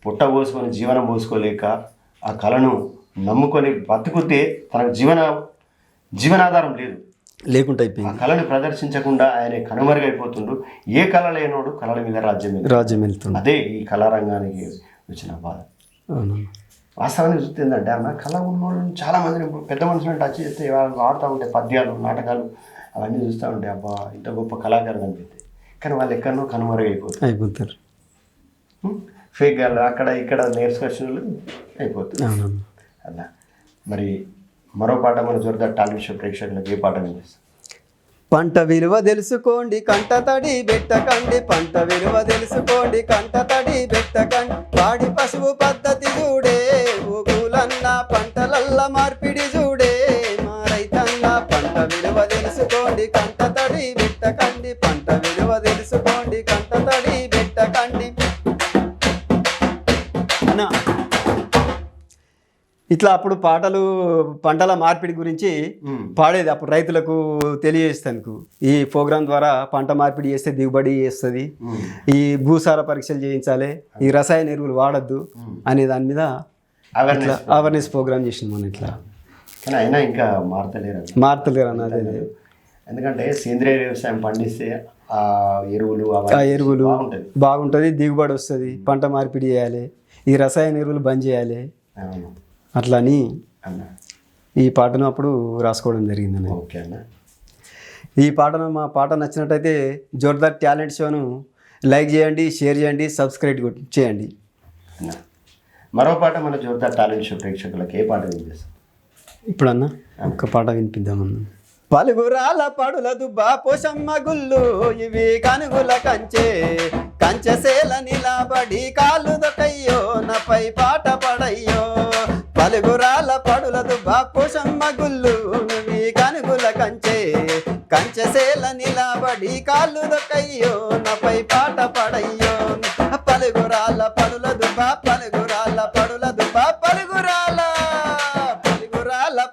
పుట్ట పోసుకొని జీవనం పోసుకోలేక ఆ కళను నమ్ముకొని బతుకుతే తనకు జీవనాధారం లేదు, లేకుండా ఆ అయిపోయింది. కళను ప్రదర్శించకుండా ఆయన కనుమరుగైపోతుండ్రు. ఏ కళ లేనోడు కళల మీద రాజ్యం వెళ్తుంది. అదే ఈ కళారంగానికి వచ్చిన బాధ. అవును, వాస్తవానికి చూస్తుందంటే అన్న కళ ఉన్నోళ్ళని చాలా మందిని పెద్ద మనుషులను టచ్ చేస్తే వాళ్ళు ఆడుతూ ఉంటే పద్యాలు నాటకాలు అవన్నీ చూస్తూ ఉంటే అబ్బా ఇంత గొప్ప కళాకారులు అనిపిస్తాయి. కానీ వాళ్ళు ఎక్కడనో అయిపోతారు. ఫేక్ గాళ్ళు అక్కడ ఇక్కడ నేర్చుకొచ్చిన వాళ్ళు అయిపోతుంది. అవునవును. అలా మరి మరో పాట మన జోర్దార్ టాలెంట్ షో ప్రేక్షకులకు ఏ పాట వినిపిస్తుంది? పంట విలువ తెలుసుకోండి, కంట తడి పెట్టకండి. పంట విలువ తెలుసుకోండి, కంట తడి పెట్టకండి. పాడి పశువు పద్ధతి చూడే ఊగులన్న, పంటలల్ల మార్పిడి చూడే మా రైతన్న. పంట విలువ తెలుసుకోండి, కంట తడి పెట్టకండి. పంట విలువ తెలుసుకోండి, కంట తడి పెట్టకండి. అన్నా ఇట్లా అప్పుడు పాటలు పంటల మార్పిడి గురించి పాడేది. అప్పుడు రైతులకు తెలియజేస్తాను, ఈ ప్రోగ్రాం ద్వారా పంట మార్పిడి చేస్తే దిగుబడి చేస్తుంది, ఈ భూసార పరీక్షలు చేయించాలి, ఈ రసాయన ఎరువులు వాడద్దు అనే దాని మీద అవేర్నెస్ ప్రోగ్రామ్ చేసింది మనం. ఇట్లా కానీ అయినా ఇంకా మారతలేరు అన్నది. ఎందుకంటే సేంద్రియ వ్యవసాయం పండిస్తే ఆ ఎరువులు బాగుంటుంది, దిగుబడి వస్తుంది, పంట మార్పిడి చేయాలి, ఈ రసాయన ఎరువులు బంద్ చేయాలి అట్లా అని ఈ పాటను అప్పుడు రాసుకోవడం జరిగింది. ఓకే అన్న. ఈ పాటను మా పాట నచ్చినట్టయితే జోర్దార్ టాలెంట్ షోను లైక్ చేయండి, షేర్ చేయండి, సబ్స్క్రైబ్ చేయండి. మరో పాట మన జోర్దార్ టాలెంట్ షో ప్రేక్షకులకు ఏ పాట వినిపిస్తాం? ఇప్పుడన్నా ఒక్క పాట వినిపిద్దామన్నా. పలుగురాల పడుల దుబ్బా పోషమ్మ గుళ్ళు ఇవి కనుగుల కంచెసేల నిలబడి కాళ్ళు దొకయ్యో నపై పాట పడయ్యో. పలుగురాల పడుల దుబ్బా పోషమ్మ గుళ్ళు ఇవి కనుగుల కంచెసేల నిలబడి కాళ్ళు దొకయ్యో నపై పాట పడయ్యో. పలుగురాల పడుల దుబ్బా పలుగురాల పడుల దుబ్బా పలుగురాల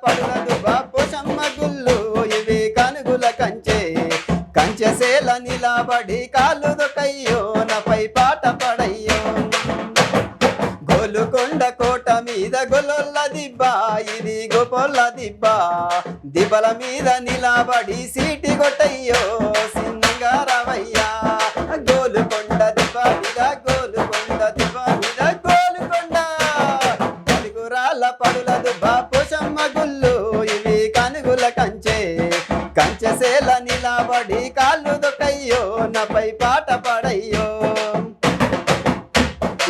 పడుల దుబ్బా పోషమ్మ గుళ్ళు కంచెసేల నిలబడి కాళ్ళు దొకయ్యో నపై పాట పడయ్యో. గోలుకొండ కోట మీద గొల్లొల్ల దిబ్బా ఇది గోపొల్ల దిబ్బా, దిబ్బల మీద నిలబడి సీటి కొట్టయ్యో సింగారవయ్యా. గోలుకొండ దిబ్బ మీద గోలుకొండ దిబ్బ మీద గోలుకొండ పలుగురాల పడుల దుబ్బా పోషమ్మ గుళ్ళు ఇవి కనుగుల కంచెసేల నిలబడి కాళ్ళు దొకయ్యో నపై పాట పడయ్యో.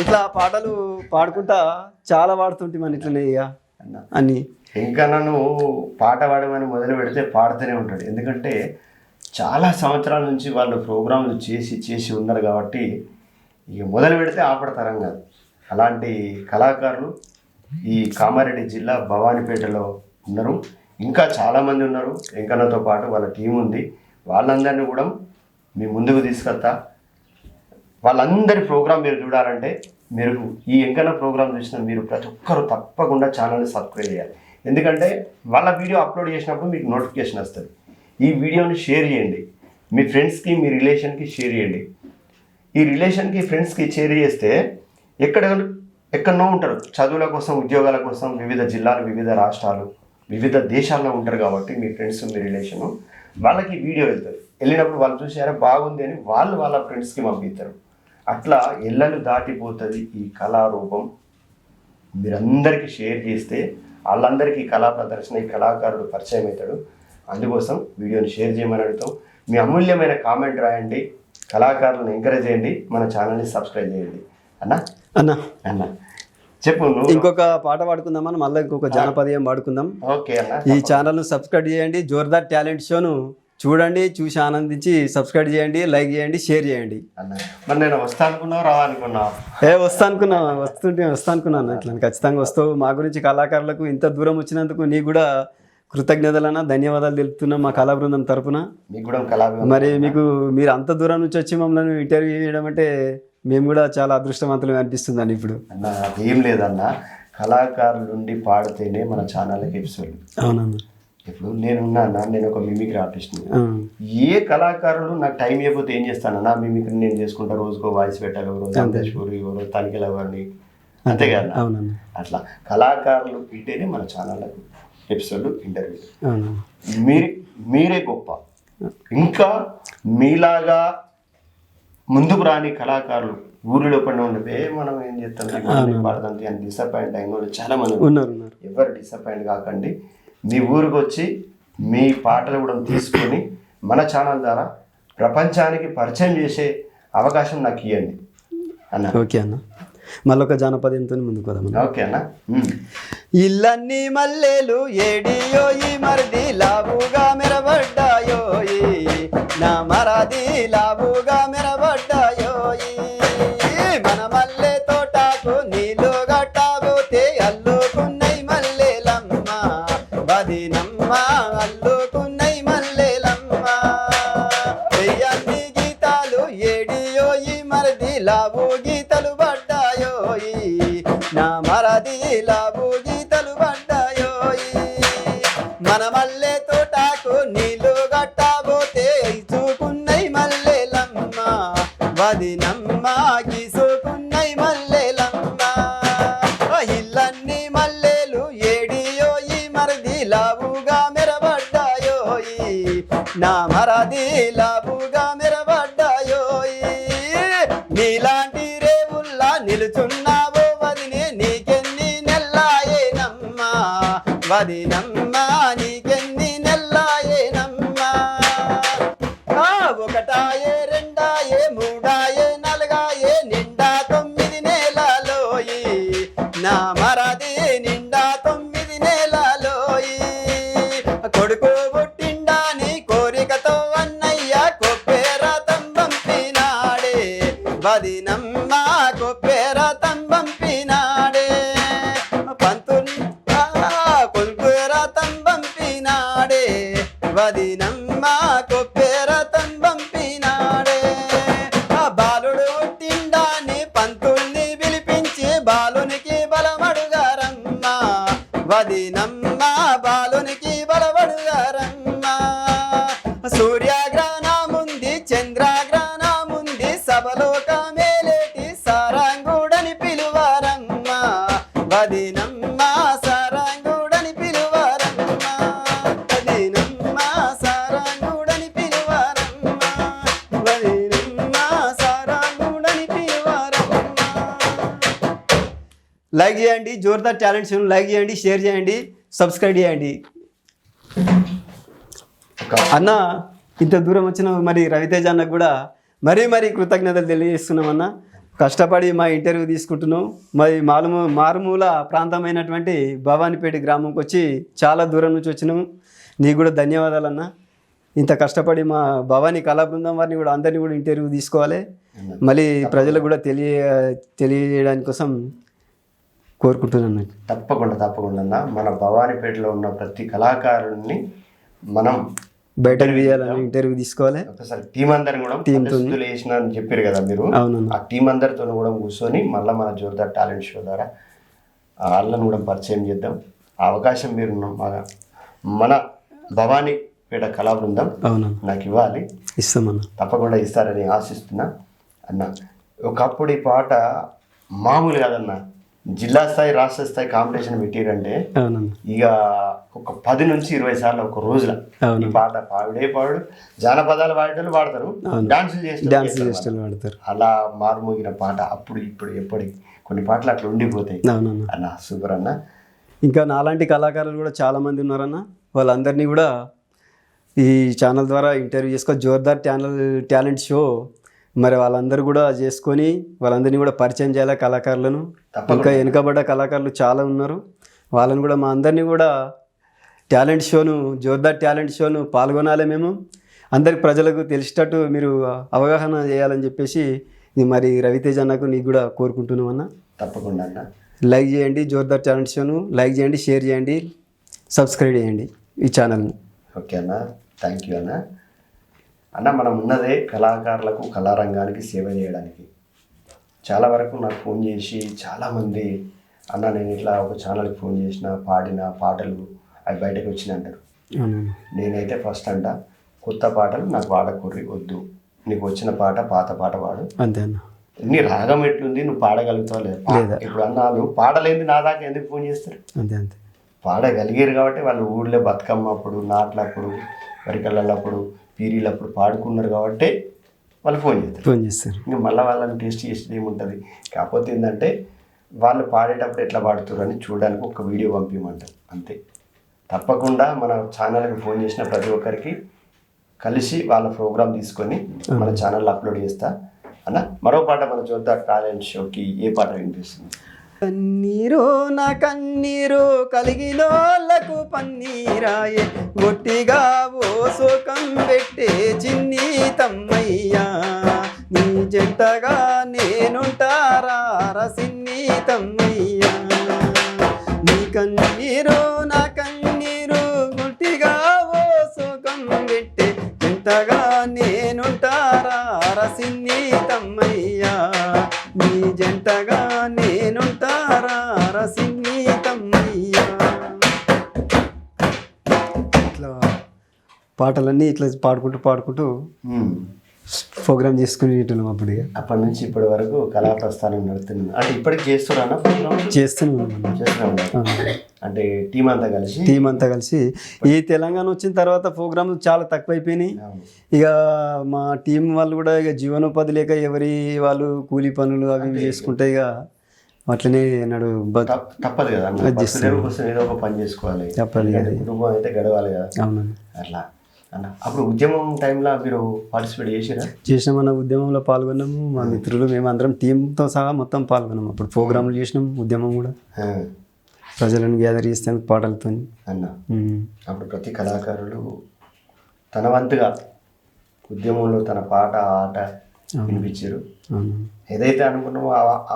ఇట్లా పాటలు పాడుకుంటా చాలా పాడుతుంటే మన ఇట్లనే ఇక అని. ఇంకా నన్ను పాట పాడమని మొదలు పెడితే పాడుతూనే ఉంటాడు. ఎందుకంటే చాలా సంవత్సరాల నుంచి వాళ్ళు ప్రోగ్రాంలు చేసి ఉన్నారు కాబట్టి ఇక మొదలు పెడితే ఆపడతరం కాదు. అలాంటి కళాకారులు ఈ కామారెడ్డి జిల్లా భవానీపేటలో ఉన్నారు. ఇంకా చాలామంది ఉన్నారు. వెంకన్నతో పాటు వాళ్ళ టీం ఉంది. వాళ్ళందరినీ కూడా మీ ముందుకు తీసుకొస్తా. వాళ్ళందరి ప్రోగ్రాం మీరు చూడాలంటే మీరు ఈ వెంకన్న ప్రోగ్రాం చూసిన మీరు ప్రతి ఒక్కరు తప్పకుండా ఛానల్ని సబ్స్క్రైబ్ చేయాలి. ఎందుకంటే వాళ్ళ వీడియో అప్లోడ్ చేసినప్పుడు మీకు నోటిఫికేషన్ వస్తుంది. ఈ వీడియోని షేర్ చేయండి, మీ ఫ్రెండ్స్కి మీ రిలేషన్కి షేర్ చేయండి. ఈ రిలేషన్కి ఫ్రెండ్స్కి షేర్ చేస్తే ఎక్కడనో ఉంటారు, చదువుల కోసం ఉద్యోగాల కోసం వివిధ జిల్లాలు వివిధ రాష్ట్రాలు వివిధ దేశాల్లో ఉంటారు. కాబట్టి మీ ఫ్రెండ్స్ మీ రిలేషను వాళ్ళకి వీడియో వెళ్తారు. వెళ్ళినప్పుడు వాళ్ళు చూసారా బాగుంది అని వాళ్ళ ఫ్రెండ్స్కి పంపిస్తారు. అట్లా ఎల్లలు దాటిపోతుంది ఈ కళారూపం. మీరందరికీ షేర్ చేస్తే వాళ్ళందరికీ కళా ప్రదర్శన ఈ కళాకారుడు పరిచయం అవుతాడు. అందుకోసం వీడియోని షేర్ చేయమని అడుగుతాం. మీ అమూల్యమైన కామెంట్ రాయండి, కళాకారులను ఎంకరేజ్ చేయండి, మన ఛానల్ని సబ్స్క్రైబ్ చేయండి. అన్న చెప్పు నువ్వు. ఇంకొక పాట పాడుకుందామని మళ్ళీ ఇంకొక జానపదం పాడుకుందాం. ఓకే అన్న. ఈ ఛానల్ను సబ్స్క్రైబ్ చేయండి. జోర్దార్ టాలెంట్ షోను చూడండి, చూసి ఆనందించి సబ్స్క్రైబ్ చేయండి, లైక్ చేయండి, షేర్ చేయండి అన్న. మరి నేను వస్తా అనుకున్నావు, రావా అనుకున్నావు? వస్తా అనుకున్నాను. ఇట్లా ఖచ్చితంగా వస్తావు. మా గురించి కళాకారులకు ఇంత దూరం వచ్చినందుకు నీకు కూడా కృతజ్ఞతలన్నా ధన్యవాదాలు తెలుపుతున్నాం మా కళా బృందం తరపున. మీకు కూడా కళా మరి మీరు అంత దూరం నుంచి వచ్చి మమ్మల్ని ఇంటర్వ్యూ చేయడం అంటే మేము కూడా చాలా అదృష్టవంతులు అనిపిస్తుందండి. ఇప్పుడు అన్న అదేం లేదన్న, కళాకారుల నుండి పాడితేనే మన ఛానల్కి ఎపిసోడ్. అవునన్న. ఇప్పుడు నేను ఒక మిమిక్రీ ఆర్టిస్ట్ని. ఏ కళాకారులు నాకు టైం అయిపోతే ఏం చేస్తానన్నా, మిమిక్రీ నేను చేసుకుంటా. రోజుకో వాయిస్ పెట్టాలి, రోజు అంతేశ్వరి, రోజు తనిఖీలు అవ్వండి, అంతే కదా. అవునన్న. అట్లా కళాకారులు ఉంటేనే మన ఛానళ్ళకు ఎపిసోడ్, ఇంటర్వ్యూ. మీరే గొప్ప. ఇంకా మీలాగా ముందుకు రాని కళాకారులు ఊరిలో పడి ఉండే మనం ఏం చేస్తాం పడదండి అని డిసప్పాయింట్ అయిన వాళ్ళు చాలా మంది ఉన్నారు. ఎవరు డిసప్పాయింట్ కాకండి. మీ ఊరికి వచ్చి మీ పాటలు కూడా తీసుకొని మన ఛానల్ ద్వారా ప్రపంచానికి పరిచయం చేసే అవకాశం నాకు ఇవ్వండి అన్న. ఓకే అన్న. మళ్ళొక జానపదంతో ముందుకు పోదాం. ఓకే అన్న. ఇల్లన్నీ మల్లెలు ఏడియో ఈ మరిది లావుగా మెరబడ్డాయో, నా మరది లావుగా మెరబడ్డాయో, మన మల్లె తోటకు నీళ్ళు గట్టబోతే అల్లుకున్నై మల్లెలమ్మ, బదినమ్మ అల్లుకున్నై మల్లెలమ్మ, వెయ్యన్ని గీతాలు ఏడియో ఈ మరిది లావు గీతలు పడ్డాయో, నా మరది లావు గీతలు పడ్డాయో, మన మల్లె తోటకు నీళ్ళు గట్టబోతే చూకున్నై మల్లెలమ్మ, వదినమ్మ గీసుకున్నై మల్లెలమ్మ, ఇల్లన్నీ మల్లెలు ఏడియో ఈ మరది లావుగా మెరబడ్డాయో, నా మరది లావుగా మెరబడ్డాయో, నీలాంటి రేవుల్లా నిలుచున్నావో వదినే నీకెన్ని నెల్లాయేనమ్మా, వదినమ్మ నీకెన్ని నెల్లాయేనమ్మా, ఒకటాయే రెండాయే మూడాయే నలుగాయే నిండా 9 నెలలోయి, నా మరది నిండా 9 నెలలోయి, కొడుకు పుట్టిండా నీ కోరికతో అన్నయ్య కొప్పేరతం పంపినాడే, వదినమ్మ కొప్పేరతం పంపినాడే, కొల్పేరతం పంపినాడే, వదినమ్మ కొప్పేరతం పంపినాడే, బాలుడు పుట్టిండా నీ పంతుల్ని పిలిపించి బాలునికి బలమడుగారమ్మ, వదినమ్మ బాలునికి బలమడుగారమ్మ, సూర్యగ్రహణముంది చంద్రగ్రహణముంది సభలోక మేలేటి సారంగుడని పిలువారమ్మ, వదినమ్మ సారంగుడని పిలువారమ్మ, వదినమ్మ సారంగుడని పిలువారమ్మ, వదినమ్మ సారంగుడని పిలువారమ్మ. లైక్ చేయండి, జోర్దార్ టాలెంట్ షోను లైక్ చేయండి, షేర్ చేయండి, సబ్స్క్రైబ్ చేయండి. అన్న ఇంత దూరం వచ్చిన మరి రవితేజ అన్నకు కూడా మరీ కృతజ్ఞతలు తెలియజేస్తున్నామన్నా. కష్టపడి మా ఇంటర్వ్యూ తీసుకుంటున్నాం. మరి మారుమూల ప్రాంతమైనటువంటి భవానీపేట గ్రామంకి వచ్చి చాలా దూరం నుంచి వచ్చినాము. నీకు కూడా ధన్యవాదాలు అన్న. ఇంత కష్టపడి మా భవానీ కళా బృందం వారిని కూడా అందరినీ కూడా ఇంటర్వ్యూ తీసుకోవాలి. మళ్ళీ ప్రజలకు కూడా తెలియజేయడానికి కోసం కోరుకుంటున్నాను. తప్పకుండా అన్న. మన భవానీపేటలో ఉన్న ప్రతి కళాకారుని మనం బయటకు తీయాలని ఇంటర్వ్యూ తీసుకోవాలి. ఒకసారి టీం అందరిని కూడా వేసిన అని చెప్పారు కదా మీరు. ఆ టీం అందరితో కూడా కూర్చొని మళ్ళీ మన జోర్దార్ టాలెంట్ షో ద్వారా వాళ్ళని కూడా పరిచయం చేద్దాం. ఆ అవకాశం మీరు మన భవానీపేట కళా బృందం నాకు ఇవ్వాలి. ఇస్తామన్నా, తప్పకుండా ఇస్తారని ఆశిస్తున్నా అన్న. ఒకప్పుడు ఈ పాట మామూలు కాదన్న, జిల్లా స్థాయి రాష్ట్ర స్థాయి కాంపిటీషన్ పెట్టిరంటే ఇక ఒక 10 నుంచి 20 సార్లు ఒక రోజుల ఈ పాట పాడు జానపదాలు పాడేటోళ్ళు పాడతారు, డాన్సులు చేస్తారు. అలా మారుమోగిన పాట అప్పుడు ఇప్పుడు ఎప్పటికి కొన్ని పాటలు అట్లా ఉండిపోతాయి అన్న. సూపర్ అన్న. ఇంకా నాలాంటి కళాకారులు కూడా చాలా మంది ఉన్నారన్న. వాళ్ళందరినీ కూడా ఈ ఛానల్ ద్వారా ఇంటర్వ్యూ చేసుకో. జోర్దార్ టాలెంట్ షో మరి వాళ్ళందరూ కూడా చేసుకొని వాళ్ళందరినీ కూడా పరిచయం చేయాలి కళాకారులను. ఇంకా వెనుకబడ్డ కళాకారులు చాలా ఉన్నారు, వాళ్ళని కూడా మా అందరినీ కూడా టాలెంట్ షోను జోర్దార్ టాలెంట్ షోను పాల్గొనాలి. మేము అందరికి ప్రజలకు తెలిసేటట్టు మీరు అవగాహన చేయాలని చెప్పేసి మరి రవితేజ అన్నకు నీకు కూడా కోరుకుంటున్నాం అన్న. తప్పకుండా అన్న. లైక్ చేయండి జోర్దార్ టాలెంట్ షోను, లైక్ చేయండి, షేర్ చేయండి, సబ్స్క్రైబ్ చేయండి ఈ ఛానల్ని. ఓకే అన్న, థ్యాంక్ యూ అన్న. అన్న మనం ఉన్నదే కళాకారులకు కళారంగానికి సేవ చేయడానికి. చాలా వరకు నాకు ఫోన్ చేసి చాలామంది అన్న నేను ఇట్లా ఒక ఛానల్కి ఫోన్ చేసిన పాడిన పాటలు అవి బయటకు వచ్చినాయి అంటారు. నేనైతే ఫస్ట్ అంట కొత్త పాటలు నాకు పాడకూర్రి వద్దు, నీకు వచ్చిన పాట పాత పాట పాడు అంతే అన్న. నీ రాగం ఎట్లుంది నువ్వు పాడగలుగుతావు లేదా? ఇప్పుడు అన్నాళ్ళు పాడలేంది నా దాకా ఎందుకు ఫోన్ చేస్తారు? అంతే అంతే పాడగలిగారు కాబట్టి వాళ్ళు ఊళ్ళో బతుకమ్మ అప్పుడు, నాట్లప్పుడు, వరికళ్ళప్పుడు, పీరీలప్పుడు పాడుకున్నారు కాబట్టి వాళ్ళు ఫోన్ చేస్తారు. ఇంకా మళ్ళీ వాళ్ళని టేస్ట్ చేసేది ఏముంటుంది. కాకపోతే ఏంటంటే వాళ్ళు పాడేటప్పుడు ఎట్లా పాడుతారు అని చూడడానికి ఒక వీడియో పంపించమంటారు అంతే. తప్పకుండా మన ఛానల్కి ఫోన్ చేసిన ప్రతి ఒక్కరికి కలిసి వాళ్ళ ప్రోగ్రామ్ తీసుకొని మన ఛానల్లో అప్లోడ్ చేస్తా అన్న. మరో పాట మన జోర్దార్ టాలెంట్ షోకి ఏ పాట వినిపిస్తుంది? కన్నీరు నా కన్నీరు కలిగినోళ్ళకు పన్నీరాయే, ఒట్టిగా ఓ శోకం పెట్టే చిన్ని తమ్మయ్యా, నీ జంటగా నేనుంటారా సిన్ని తమ్మయ్యా. నీ కన్నీరు నా కన్నీరు ఒట్టిగా ఓ శోకం పెట్టే జంటగా నేనుంటారా సిన్ని తమ్మయ్యా, నీ జంటగా నేనుంటారా సిన్ని తమ్మయ్యా. ఇట్లా పాటలన్నీ ఇట్లా పాడుకుంటూ ప్రోగ్రామ్ చేసుకుని అప్పుడు అప్పటి నుంచి ఇప్పటి వరకు కళా ప్రస్థానం నడుస్తున్నాను. అంటే ఇప్పటికి చేస్తున్నాను అంటే టీం అంతా కలిసి ఈ తెలంగాణ వచ్చిన తర్వాత ప్రోగ్రామ్ చాలా తక్కువైపోయినాయి. ఇక మా టీం వాళ్ళు కూడా ఇక జీవనోపాధి లేక ఎవరి వాళ్ళు కూలీ పనులు అవి చేసుకుంటే ఇక అట్లనే తప్పదు కదా, ఏదో ఒక పని చేసుకోవాలి, తప్పదు, కుటుంబం అయితే గడవాలి కదా. అవునండి. అట్లా అన్న అప్పుడు ఉద్యమం టైంలో మీరు పార్టిసిపేట్ చేసినామన్న ఉద్యమంలో పాల్గొన్నాము. మా మిత్రులు మేమందరం టీంతో సహా మొత్తం పాల్గొన్నాము. అప్పుడు ప్రోగ్రాంలు చేసినాం, ఉద్యమం కూడా ప్రజలను గ్యాదర్ చేస్తే పాటలతో అన్న. అప్పుడు ప్రతి కళాకారులు తన వంతుగా ఉద్యమంలో తన పాట ఆట వినిపించారు. ఏదైతే అనుకున్నామో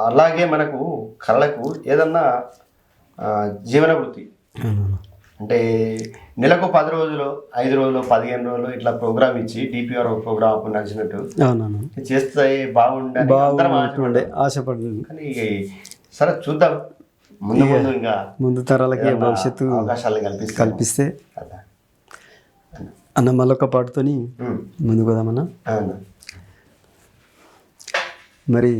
అలాగే మనకు కళలకు ఏదన్నా జీవన వృత్తి అంటే నెలకు 10 రోజులు 5 రోజులు 15 రోజులు ఇట్లా ప్రోగ్రామ్ ఇచ్చి డిపిఆర్ ప్రోగ్రామ్ అప్పుడు నడిచినట్టు చేస్తే బాగుండే ఆశపడింది. కానీ సరే చూద్దాం, ముందు ఇంకా ముందు తరాలకి భవిష్యత్తు అవకాశాలు కల్పిస్తే అన్న మళ్ళొక పాటుతోని ముందుకు పోదామన్నా. మరి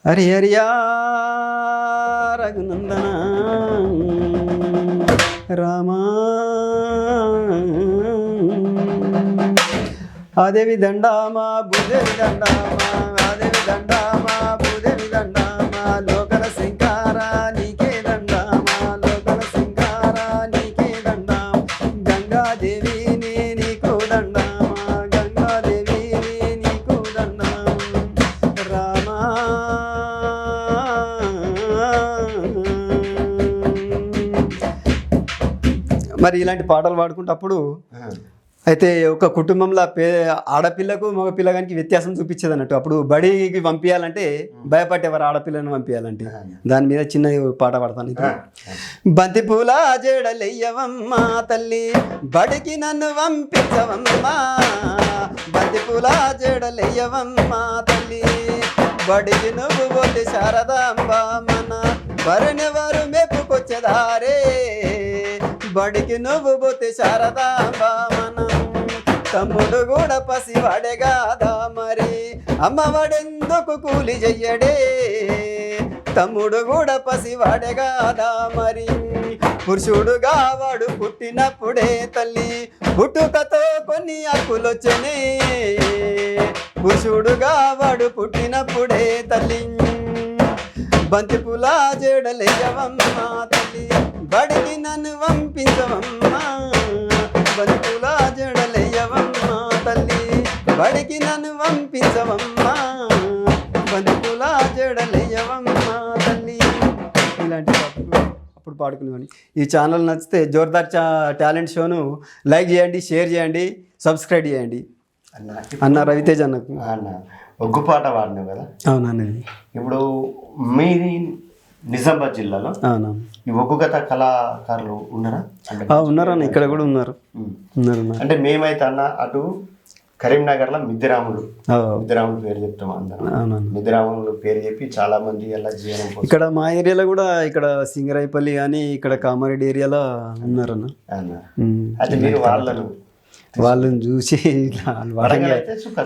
హరి హరియా రఘునందన రామా ఆదేవి దండామా భూదేవి దండామా ఆదేవి దండామా భూదేవి దండామా లోకల సింగారా నీకే దండామా లోకల సింగారా నీకే దండామా గంగాదేవి నీకు దండామా గంగాదేవి నీకు దండామా రామా. మరి ఇలాంటి పాటలు పాడుకుంటప్పుడు అయితే ఒక కుటుంబంలో ఆడపిల్లకు మగ పిల్లగానికి వ్యత్యాసం చూపించేది అన్నట్టు. అప్పుడు బడికి పంపించాలంటే భయపడేవారు ఆడపిల్లను పంపించాలంటే. దాని మీద చిన్న పాట పాడతాను. బంతి పూల జడలెయ్యవమ్మా తల్లి బడికి నన్ను పంపించవమ్మా, బంతి పూల జడలెయ్యవమ్మా తల్లి బడికి నువ్వు పోతే శారదాంబ మన వరుణెవరు మెప్పుకొచ్చేదారే, బడికి నువ్వు పోతే శారదాంబ మనం తమ్ముడు కూడా పసివాడే కాదా మరి అమ్మవాడెందుకు కూలి చెయ్యడే, తమ్ముడు కూడా పసివాడే కాదా మరి పురుషుడుగా వాడు పుట్టినప్పుడే తల్లి పుట్టుకతో కొన్ని హక్కులొచ్చనే, పురుషుడుగా వాడు పుట్టినప్పుడే తల్లి బంతి పూల జడలెయ్యవమ్మా తల్లి బడికి నన్ను పంపించవమ్మా, బంతి పూల జడలెయ్యవమ్మా తల్లి బడికి నన్ను పంపించవమ్మా బంధుకుల జడలేయవమ్మా తల్లి. ఇలాంటి పాటలు అప్పుడు పాడుకునేవాడిని. ఈ ఛానల్ నచ్చితే జోర్దార్ టాలెంట్ షోను లైక్ చేయండి, షేర్ చేయండి, సబ్స్క్రైబ్ చేయండి అన్న రవితేజ్ అన్నకు. అన్న ఒగ్గు పాట వాడినావు కదా. అవునండి. ఇప్పుడు మీది నిజామాబాద్ జిల్లాలో అవునా ఈ ఒగ్గు కథ కళాకారులు ఉన్నారా? ఉన్నారు అన్న, ఇక్కడ కూడా ఉన్నారు. అంటే మేమైతే అన్న అటు కరీంనగర్లో మిద్దిరాములు పేరు చెప్తాం అందరం. మిద్దిరాములు పేరు చెప్పి చాలా మంది ఎలా జీవనం ఇక్కడ మా ఏరియాలో కూడా ఇక్కడ సింగరాయపల్లి కానీ ఇక్కడ కామారెడ్డి ఏరియాలో ఉన్నారన్న. అయితే మీరు వాళ్ళని చూసి వరంగల్ అయితే సుక్క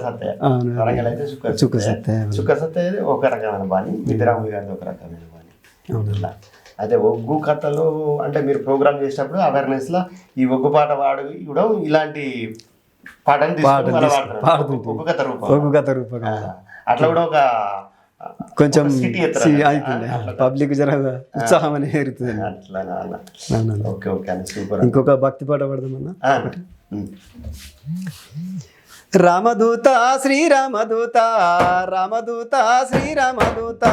సత్య ఒక రకమైన బాణి, మిద్దిరాములు గారిది ఒక రకమైన బాణి. అయితే ఒగ్గు కథలో అంటే మీరు ప్రోగ్రామ్ చేసినప్పుడు అవేర్నెస్ లో ఈ ఒగ్గు పాట కూడా ఇలాంటి పాటలు ఒగ్గు కథ రూపం అట్లా కూడా ఒక కొంచెం పబ్లిక్ జర ఉత్సాహం అని ఏరుతుంది. ఇంకొక భక్తి పాట పడదామన్నా. రామదూత శ్రీరామదూత రామదూత శ్రీరామదూత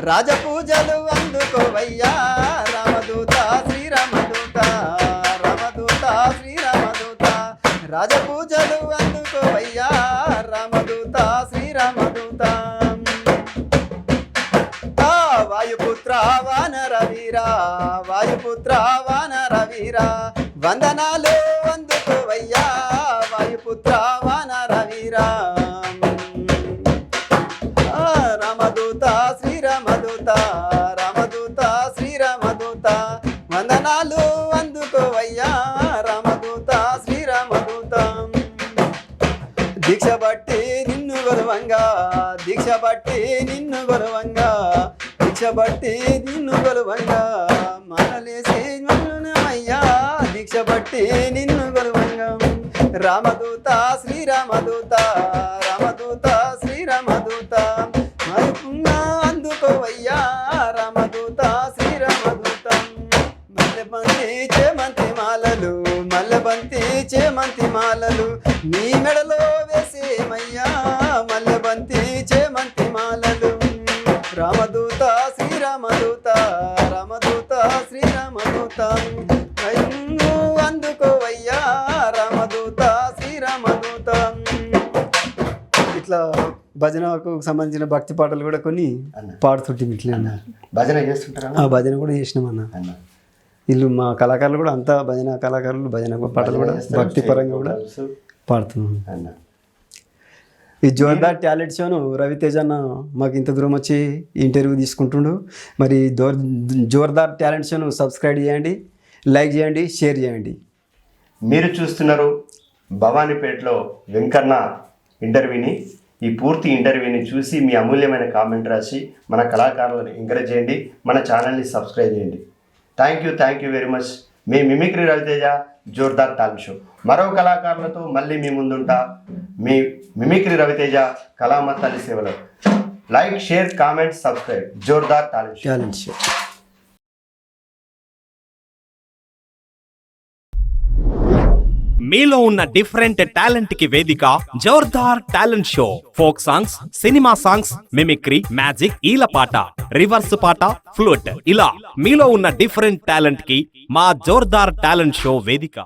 రాజపూజలు అందుకోవయ్యా రామదూత శ్రీరామదూత రామదూత శ్రీరామదూత రాజపూజలు అందుకోవయ్యా రామదూత శ్రీరామదూత. వాయుపుత్ర వానర వీరా వాయుపుత్ర వానర వీరా వందనాలు అందుకోవయ్యా వాయుపుత్ర వానర వీరా. రామదూత శ్రీరామదూత రామదూత శ్రీరామదూత వందనాలు అందుకోవయ్యా రామదూత శ్రీరామదూత. దీక్ష బట్టి నిన్ను గొలవంగా దీక్ష బట్టి నిన్ను గొలవంగా దీక్ష బట్టి నిన్ను గొలవంగా మనలేసి మయ్యా దీక్ష బట్టి నిన్ను గొలవంగా. రామదూత శ్రీరామదూత రామదూత శ్రీరామదూత మరుపున్నా అందుకోవయ్యా రామదూత శ్రీరామదూత. మల్లెబంతి చేమంతి మాలలు మల్లెబంతి చేమంతి మాలలు నీ మెడలో వేసేమయ్యా మల్లెబంతి చేమంతి మాలలు. రామదూత శ్రీరామదూత రామదూత శ్రీరామదూత అందుకోవయ్యా రామదూత శ్రీరామదూత. ఇట్లా భజనకు సంబంధించిన భక్తి పాటలు కూడా కొన్ని పాడుతుంటే ఇట్లా భజన చేస్తుంటారా? భజన కూడా చేసినామన్న. వీళ్ళు మా కళాకారులు కూడా అంతా భజన కళాకారులు భజన పాటలు కూడా భక్తి పరంగా కూడా పాడుతున్నాం. ఈ జోర్దార్ టాలెంట్ షోను రవితేజ్ అన్న మాకు ఇంత దూరం వచ్చి ఇంటర్వ్యూ తీసుకుంటుండు. మరి జోర్దార్ టాలెంట్ షోను సబ్స్క్రైబ్ చేయండి, లైక్ చేయండి, షేర్ చేయండి. మీరు చూస్తున్నారు భవానీపేటలో వెంకన్న ఇంటర్వ్యూని. ఈ పూర్తి ఇంటర్వ్యూని చూసి మీ అమూల్యమైన కామెంట్ రాసి మన కళాకారులను ఎంకరేజ్ చేయండి, మన ఛానల్ని సబ్స్క్రైబ్ చేయండి. Thank you very much. మీ mimicry Raviteja Jordar talent show మరో కళాకారులతో మళ్ళీ మీ ముందుంటా. మీ మిమిక్రీ రవితేజ కళామతల్లి సేవలో. Like, share, comment, subscribe. Jordar talent show. మీలో ఉన్న డిఫరెంట్ టాలెంట్ కి వేదిక Jordar talent show. Folk songs, cinema songs, mimicry, magic, ఈలపాట, రివర్స్ పాట, ఫ్లూట్ ఇలా మీలో ఉన్న డిఫరెంట్ టాలెంట్ కి మా జోర్దార్ టాలెంట్ షో వేదిక.